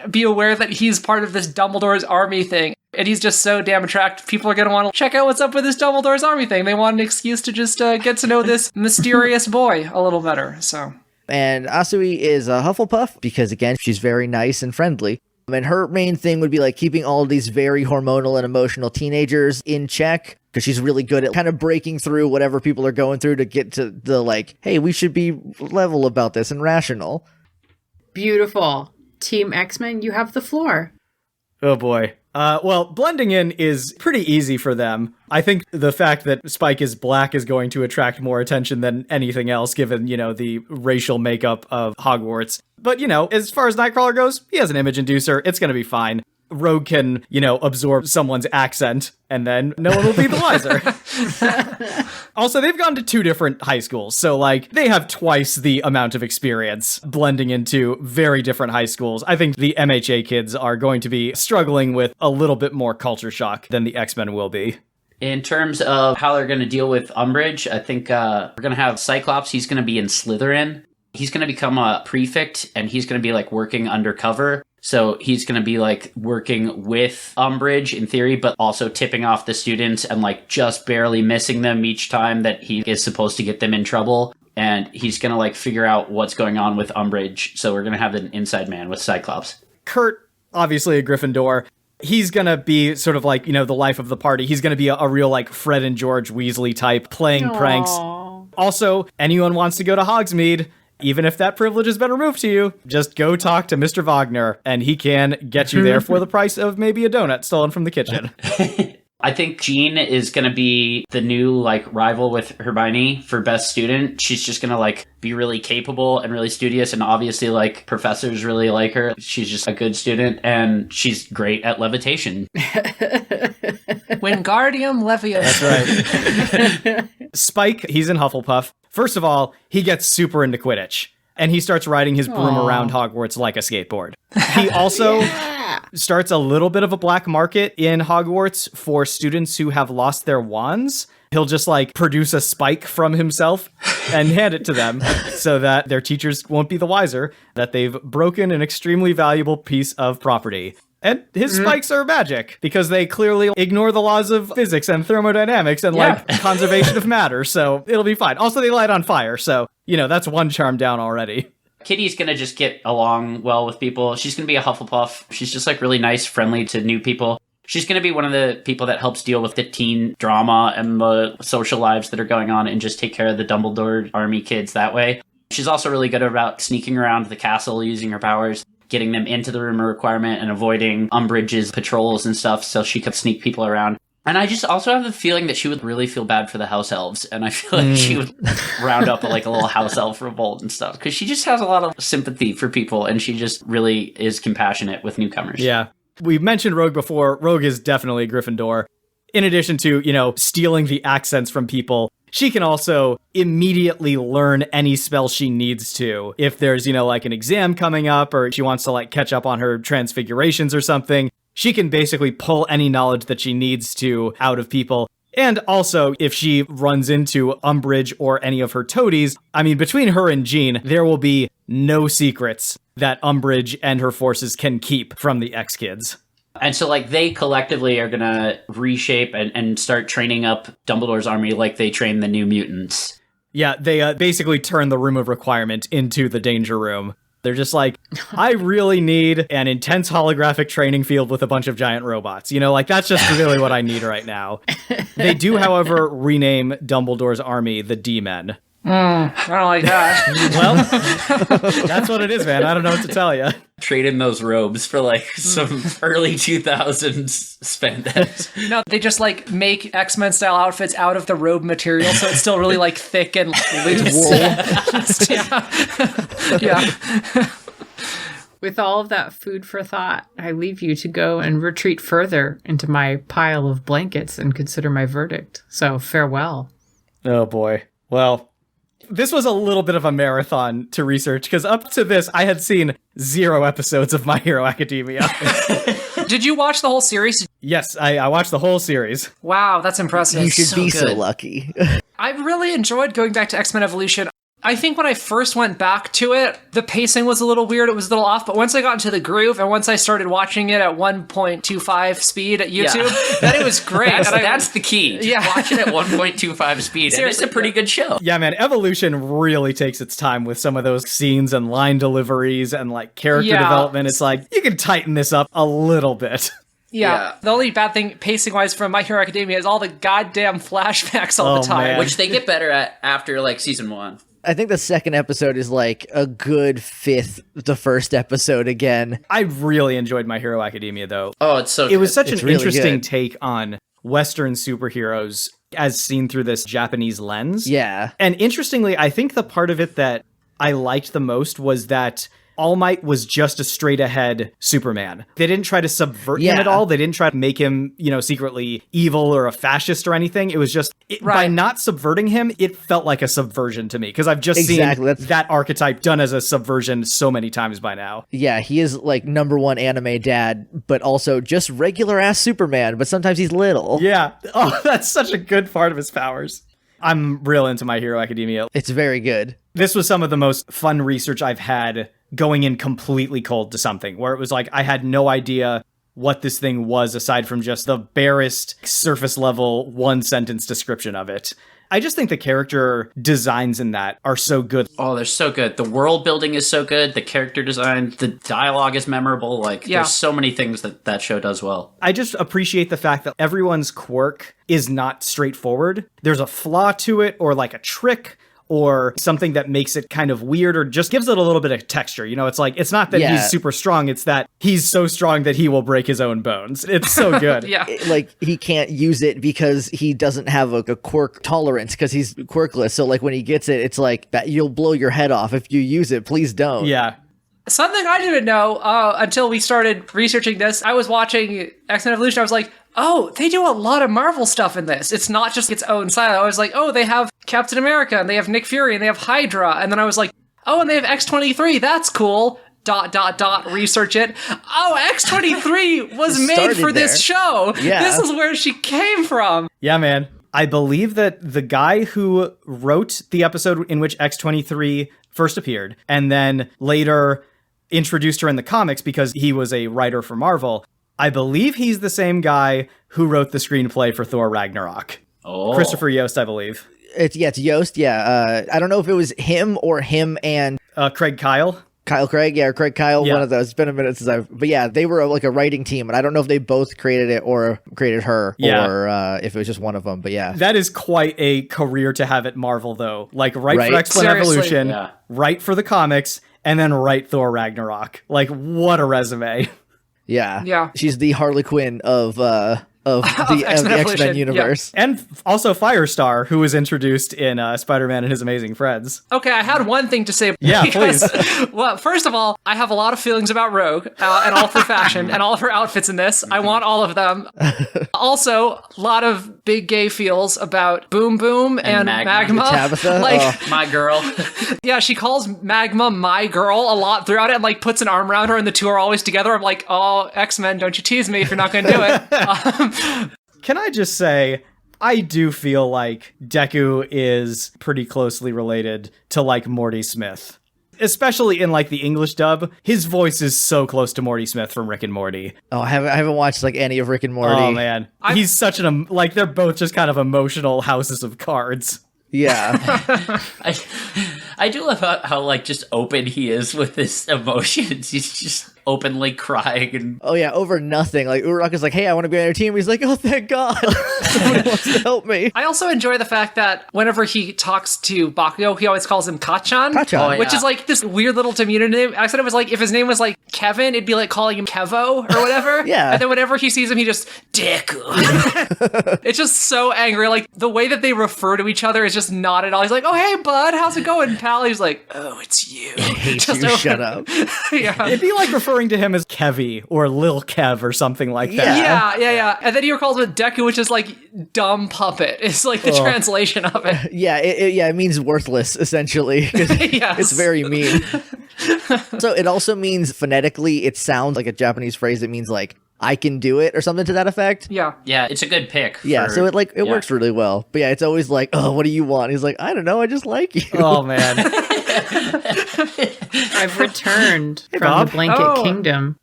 be aware that he's part of this Dumbledore's army thing. And he's just so damn attractive. People are going to want to check out what's up with this Dumbledore's army thing. They want an excuse to just get to know this mysterious boy a little better, so. And Asui is a Hufflepuff because, again, she's very nice and friendly. And her main thing would be keeping all of these very hormonal and emotional teenagers in check because she's really good at kind of breaking through whatever people are going through to get to the hey, we should be level about this and rational. Beautiful. Team X-Men, you have the floor. Oh boy. Well, blending in is pretty easy for them. I think the fact that Spyke is black is going to attract more attention than anything else, given, the racial makeup of Hogwarts. But, as far as Nightcrawler goes, he has an image inducer. It's going to be fine. Rogue can, absorb someone's accent, and then no one will be the wiser. Also, they've gone to 2 different high schools, so, they have twice the amount of experience blending into very different high schools. I think the MHA kids are going to be struggling with a little bit more culture shock than the X-Men will be. In terms of how they're going to deal with Umbridge, I think we're going to have Cyclops. He's going to be in Slytherin. He's going to become a prefect, and he's going to be, working undercover. So he's going to be like working with Umbridge in theory, but also tipping off the students and like just barely missing them each time that he is supposed to get them in trouble. And he's going to like figure out what's going on with Umbridge. So we're going to have an inside man with Cyclops. Kurt, obviously a Gryffindor. He's going to be sort of like, the life of the party. He's going to be a real like Fred and George Weasley type, playing pranks. Also, anyone wants to go to Hogsmeade, even if that privilege has been removed to you, just go talk to Mr. Wagner, and he can get you there for the price of maybe a donut stolen from the kitchen. I think Jean is going to be the new like rival with Hermione for best student. She's just going to like be really capable and really studious, and obviously like professors really like her. She's just a good student, and she's great at levitation. Wingardium Leviosa. That's right. Spyke, he's in Hufflepuff. First of all, he gets super into Quidditch, and he starts riding his broom around Hogwarts like a skateboard. He also starts a little bit of a black market in Hogwarts for students who have lost their wands. He'll just like produce a spike from himself and hand it to them so that their teachers won't be the wiser that they've broken an extremely valuable piece of property. And his spikes are magic because they clearly ignore the laws of physics and thermodynamics and like conservation of matter. So it'll be fine. Also, they light on fire. So, that's one charm down already. Kitty's going to just get along well with people. She's going to be a Hufflepuff. She's just like really nice, friendly to new people. She's going to be one of the people that helps deal with the teen drama and the social lives that are going on and just take care of the Dumbledore army kids that way. She's also really good about sneaking around the castle using her powers, getting them into the room of requirement and avoiding Umbridge's patrols and stuff so she could sneak people around. And I just also have the feeling that she would really feel bad for the house elves. And I feel like she would round up like a little house elf revolt and stuff. Because she just has a lot of sympathy for people. And she just really is compassionate with newcomers. Yeah. We mentioned Rogue before. Rogue is definitely a Gryffindor. In addition to, stealing the accents from people, she can also immediately learn any spell she needs to. If there's, like an exam coming up or she wants to like catch up on her transfigurations or something, she can basically pull any knowledge that she needs to out of people. And also, if she runs into Umbridge or any of her toadies, between her and Jean, there will be no secrets that Umbridge and her forces can keep from the X-Kids. And so, like, they collectively are going to reshape and start training up Dumbledore's army like they train the New Mutants. Yeah, they basically turn the Room of Requirement into the Danger Room. They're just like, I really need an intense holographic training field with a bunch of giant robots. That's just really what I need right now. They do, however, rename Dumbledore's army the D-Men. I don't like that. Well, that's what it is, man. I don't know what to tell you. Trade in those robes for like some early 2000s spandex. No, they just like make X-Men style outfits out of the robe material, so it's still really like thick and loose. Yeah. With all of that food for thought, I leave you to go and retreat further into my pile of blankets and consider my verdict. So farewell. Oh boy. Well, this was a little bit of a marathon to research, because up to this, I had seen 0 episodes of My Hero Academia. Did you watch the whole series? Yes, I watched the whole series. Wow, that's impressive. You should be so lucky. I really enjoyed going back to X-Men Evolution. I think when I first went back to it, the pacing was a little weird. It was a little off. But once I got into the groove and once I started watching it at 1.25 speed at YouTube, then it was great. That's the key. Just watch it at 1.25 speed. Seriously, and it's a pretty good show. Yeah, man. Evolution really takes its time with some of those scenes and line deliveries and like character development. It's like, you can tighten this up a little bit. Yeah. The only bad thing, pacing-wise, from My Hero Academia is all the goddamn flashbacks all the time. Man. Which they get better at after, like, season 1. I think the second episode is like a good fifth the first episode again. I really enjoyed My Hero Academia, though. Oh, it's so good. It was such an really interesting good. take on Western superheroes as seen through this Japanese lens. Yeah. And interestingly, I think the part of it that I liked the most was that All Might was just a straight-ahead Superman. They didn't try to subvert him at all. They didn't try to make him, secretly evil or a fascist or anything. It was just, by not subverting him, it felt like a subversion to me. Because I've just seen that archetype done as a subversion so many times by now. Yeah, he is like #1 anime dad, but also just regular-ass Superman, but sometimes he's little. Yeah. Oh, that's such a good part of his powers. I'm real into My Hero Academia. It's very good. This was some of the most fun research I've had going in completely cold to something, where it was like, I had no idea what this thing was aside from just the barest surface level 1-sentence description of it. I just think the character designs in that are so good. Oh, they're so good. The world building is so good. The character design, the dialogue is memorable. Like, there's so many things that show does well. I just appreciate the fact that everyone's quirk is not straightforward. There's a flaw to it, or like a trick, or something that makes it kind of weird, or just gives it a little bit of texture. You know, it's like, it's not that he's super strong, it's that he's so strong that he will break his own bones. It's so good. Like, he can't use it because he doesn't have a quirk tolerance, because he's quirkless. So, like, when he gets it, it's like, that you'll blow your head off if you use it. Please don't. Yeah. Something I didn't know until we started researching this, I was watching X-Men Evolution, I was like, oh, they do a lot of Marvel stuff in this. It's not just its own silo. I was like, oh, they have Captain America, and they have Nick Fury, and they have Hydra. And then I was like, oh, and they have X-23. That's cool. ... research it. Oh, X-23 was made for this show. Yeah. This is where she came from. Yeah, man. I believe that the guy who wrote the episode in which X-23 first appeared, and then later introduced her in the comics because he was a writer for Marvel, I believe he's the same guy who wrote the screenplay for Thor Ragnarok. Oh. Christopher Yost, I believe. It's Yost, yeah. I don't know if it was him or him and... Craig Kyle? Kyle Craig, or Craig Kyle, one of those. It's been a minute since but yeah, they were like a writing team, and I don't know if they both created it or created her, or if it was just one of them, but yeah. That is quite a career to have at Marvel, though. Like, write for X-Men Evolution, write for the comics, and then write Thor Ragnarok. Like, what a resume. Yeah. She's the Harley Quinn of the X-Men universe. Yeah. And also Firestar, who was introduced in Spider-Man and His Amazing Friends. Okay, I had one thing to say. Yeah, please. Well, first of all, I have a lot of feelings about Rogue and all of her fashion and all of her outfits in this. I want all of them. Also, a lot of big gay feels about Boom Boom and Magma. Tabitha? Like, my girl. Yeah, she calls Magma my girl a lot throughout it, and like puts an arm around her, and the two are always together. I'm like, oh, X-Men, don't you tease me if you're not going to do it. Can I just say, I do feel like Deku is pretty closely related to, like, Morty Smith. Especially in, like, the English dub. His voice is so close to Morty Smith from Rick and Morty. Oh, I haven't watched, like, any of Rick and Morty. Oh, man. He's such like, they're both just kind of emotional houses of cards. Yeah. I do love how, like, just open he is with his emotions. He's just openly crying. And oh, yeah, over nothing. Like, Uraraka's like, hey, I want to be on your team. He's like, oh, thank God. Somebody wants to help me. I also enjoy the fact that whenever he talks to Bakugo, he always calls him Kachan. Kachan. Which is, like, this weird little diminutive name. I said it was like, if his name was, like, Kevin, it'd be like calling him Kevo or whatever. Yeah. And then whenever he sees him, he just, Deku. It's just so angry. Like, the way that they refer to each other is just not at all. He's like, oh, hey, bud, how's it going, pal? He's like, oh, it's you. I hate you, shut up. Yeah. It'd be like referring to him as Kevy or Lil Kev or something like that. Yeah. And then he calls him Deku, which is like dumb puppet. It's like the translation of it. Yeah, it means worthless, essentially. Yes. It's very mean. So it also means phonetically, it sounds like a Japanese phrase that means like, I can do it or something to that effect. Yeah. Yeah, it's a good pick. Yeah, so it works really well. But yeah, it's always like, oh, what do you want? He's like, I don't know, I just like you. Oh, man. I've returned from the Blanket Kingdom.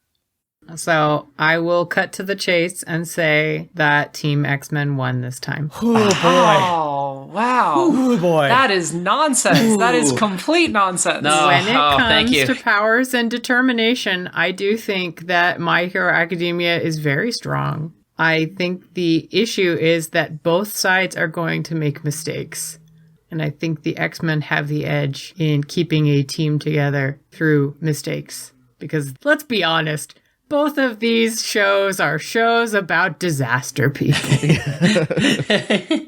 So I will cut to the chase and say that Team X-Men won this time. Oh, boy. Oh, wow. Oh, boy. That is nonsense. That is complete nonsense. No. When it thank comes you. to powers and determination, I do think that My Hero Academia is very strong. I think the issue is that both sides are going to make mistakes. And I think the X-Men have the edge in keeping a team together through mistakes. Because let's be honest, both of these shows are shows about disaster people.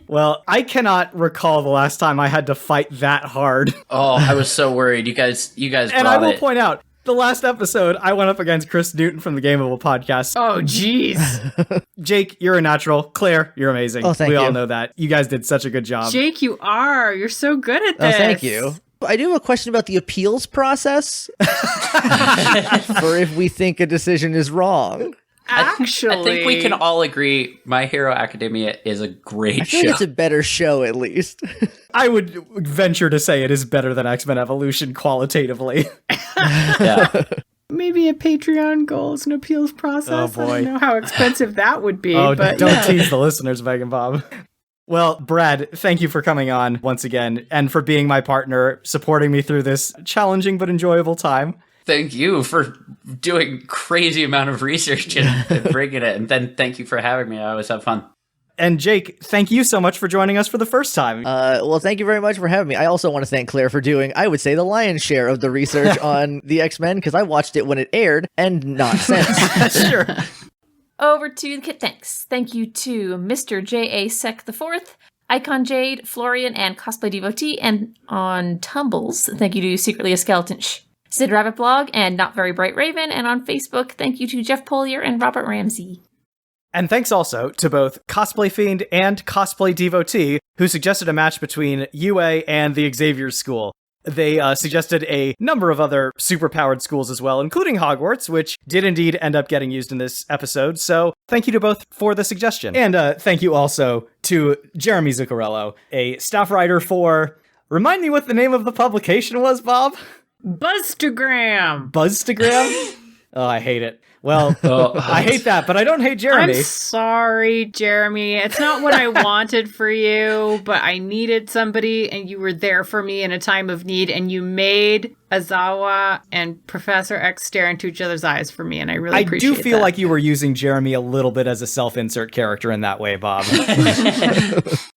Well, I cannot recall the last time I had to fight that hard. Oh, I was so worried. You guys brought And I will it. point out, the last episode, I went up against Chris Newton from the Gameable podcast. Oh, jeez. Jake, you're a natural. Claire, you're amazing. Oh, thank we you. all know that. You guys did such a good job. Jake, you are. You're so good at this. Oh, thank you. I do have a question about the appeals process for if we think a decision is wrong. Actually, I think we can all agree My Hero Academia is a great I feel show. like it's a better show, at least. I would venture to say it is better than X-Men Evolution qualitatively. Yeah. maybe a Patreon goals and appeals process. Oh, boy. I don't know how expensive that would be. Oh, but don't tease the listeners, Meg and Bob. Well, Brad, thank you for coming on once again and for being my partner, supporting me through this challenging but enjoyable time. Thank you for doing crazy amount of research and bringing it. And then thank you for having me. I always have fun. And Jake, thank you so much for joining us for the first time. Well, thank you very much for having me. I also want to thank Claire for doing, I would say, the lion's share of the research on the X-Men, because I watched it when it aired and not since. Sure. Over to the Kit Thanks. Thank you to Mr. J.A. Sec IV, Icon Jade, Florian, and Cosplay Devotee. And on Tumbles, thank you to Secretly a Skeleton Sid Rabbit Blog and Not Very Bright Raven. And on Facebook, thank you to Jeff Polier and Robert Ramsey. And thanks also to both Cosplay Fiend and Cosplay Devotee, who suggested a match between UA and the Xavier School. They suggested a number of other superpowered schools as well, including Hogwarts, which did indeed end up getting used in this episode. So thank you to both for the suggestion. And thank you also to Jeremy Zuccarello, a staff writer for... Remind me what the name of the publication was, Bob? Buzstagram. Buzzstagram? Oh, I hate it. Well, I hate that, but I don't hate Jeremy. I'm sorry, Jeremy. It's not what I wanted for you, but I needed somebody, and you were there for me in a time of need, and you made Aizawa and Professor X stare into each other's eyes for me, and I really appreciate that. I do feel like you were using Jeremy a little bit as a self-insert character in that way, Bob.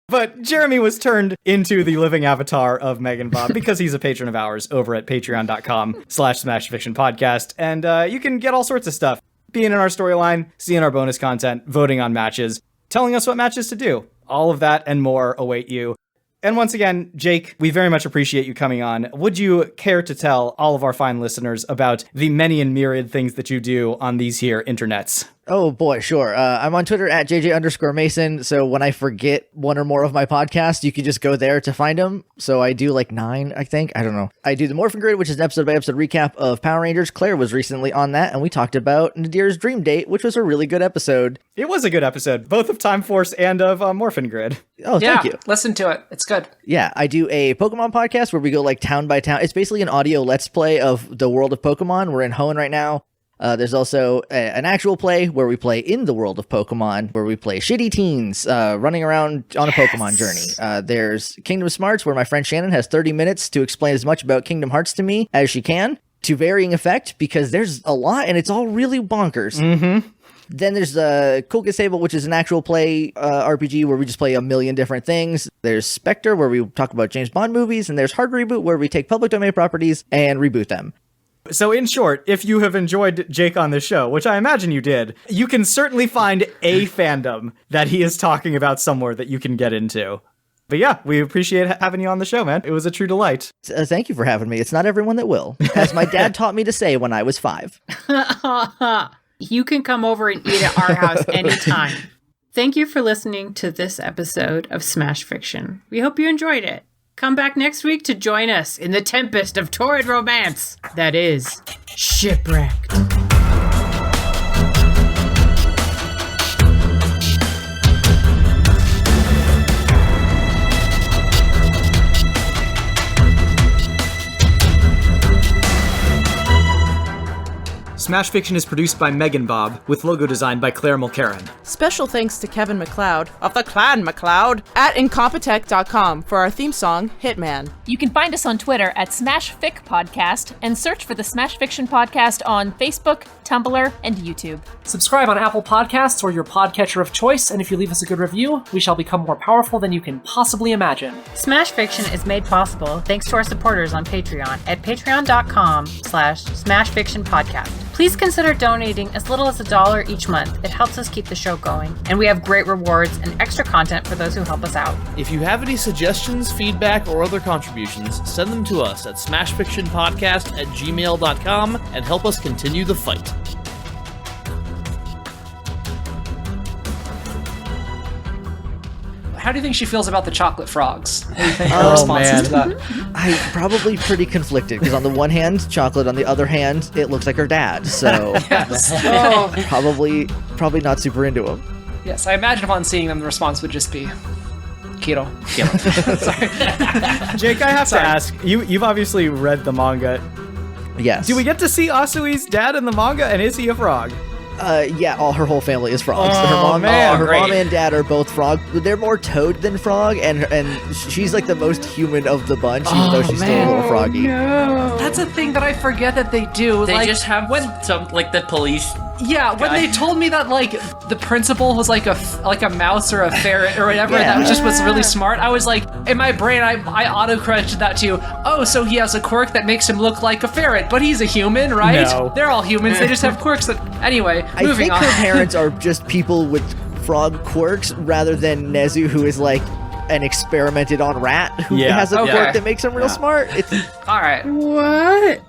But Jeremy was turned into the living avatar of Meg and Bob because he's a patron of ours over at patreon.com/smashfictionpodcast. And you can get all sorts of stuff. Being in our storyline, seeing our bonus content, voting on matches, telling us what matches to do. All of that and more await you. And once again, Jake, we very much appreciate you coming on. Would you care to tell all of our fine listeners about the many and myriad things that you do on these here internets? Oh boy, sure. I'm on Twitter at JJ_Mason. So when I forget one or more of my podcasts, you can just go there to find them. So I do like 9, I think. I don't know. I do the Morphin Grid, which is an episode by episode recap of Power Rangers. Claire was recently on that, and we talked about Nadir's Dream Date, which was a really good episode. It was a good episode, both of Time Force and of Morphin Grid. Oh, thank you. Listen to it. It's good. Yeah, I do a Pokemon podcast where we go like town by town. It's basically an audio let's play of the world of Pokemon. We're in Hoenn right now. There's also an actual play where we play in the world of Pokemon, where we play shitty teens running around on a Pokemon journey. There's Kingdom Smarts, where my friend Shannon has 30 minutes to explain as much about Kingdom Hearts to me as she can, to varying effect, because there's a lot and it's all really bonkers. Mm-hmm. Then there's Cool Kids Table, which is an actual play RPG where we just play a million different things. There's Spectre, where we talk about James Bond movies. And there's Hard Reboot, where we take public domain properties and reboot them. So in short, if you have enjoyed Jake on this show, which I imagine you did, you can certainly find a fandom that he is talking about somewhere that you can get into. But yeah, we appreciate having you on the show, man. It was a true delight. Thank you for having me. It's not everyone that will, as my dad taught me to say when I was 5. You can come over and eat at our house anytime. Thank you for listening to this episode of Smash Fiction. We hope you enjoyed it. Come back next week to join us in the tempest of torrid romance that is Shipwrecked. Smash Fiction is produced by Megan Bob, with logo design by Claire Mulcairn. Special thanks to Kevin MacLeod of the Clan MacLeod at Incompetech.com for our theme song, Hitman. You can find us on Twitter at SmashFic Podcast and search for the Smash Fiction Podcast on Facebook, Tumblr, and YouTube. Subscribe on Apple Podcasts or your podcatcher of choice, and if you leave us a good review, we shall become more powerful than you can possibly imagine. Smash Fiction is made possible thanks to our supporters on Patreon at patreon.com/smashfictionpodcast. Please consider donating as little as $1 each month. It helps us keep the show going, and we have great rewards and extra content for those who help us out. If you have any suggestions, feedback, or other contributions, send them to us at smashfictionpodcast@gmail.com and help us continue the fight. How do you think she feels about the chocolate frogs? What do you think her Oh, response is man. to that? I probably pretty conflicted because on the one hand, chocolate. On the other hand, it looks like her dad. So probably not super into him. Yes, I imagine upon seeing them, the response would just be keto. Sorry. Jake, I have to ask, you've obviously read the manga. Yes. Do we get to see Asui's dad in the manga, and is he a frog? Yeah, her whole family is frogs. Oh, her mom, man, her great. mom and dad are both frog. They're more toad than frog, and she's like the most human of the bunch, even though she's still a little froggy. That's a thing that I forget that they do. They like, just have some, like, the police. Yeah, when they told me that, like, the principal was like a mouse or a ferret or whatever, Yeah. that just was really smart, I was like, in my brain, I auto-corrected that to, oh, so he has a quirk that makes him look like a ferret, but he's a human, right? No. They're all humans, they just have quirks that... Anyway, I moving think on. her parents are just people with frog quirks rather than Nezu, who is like an experimented on rat who Yeah. has a Okay. quirk that makes him real smart. It's All right. What?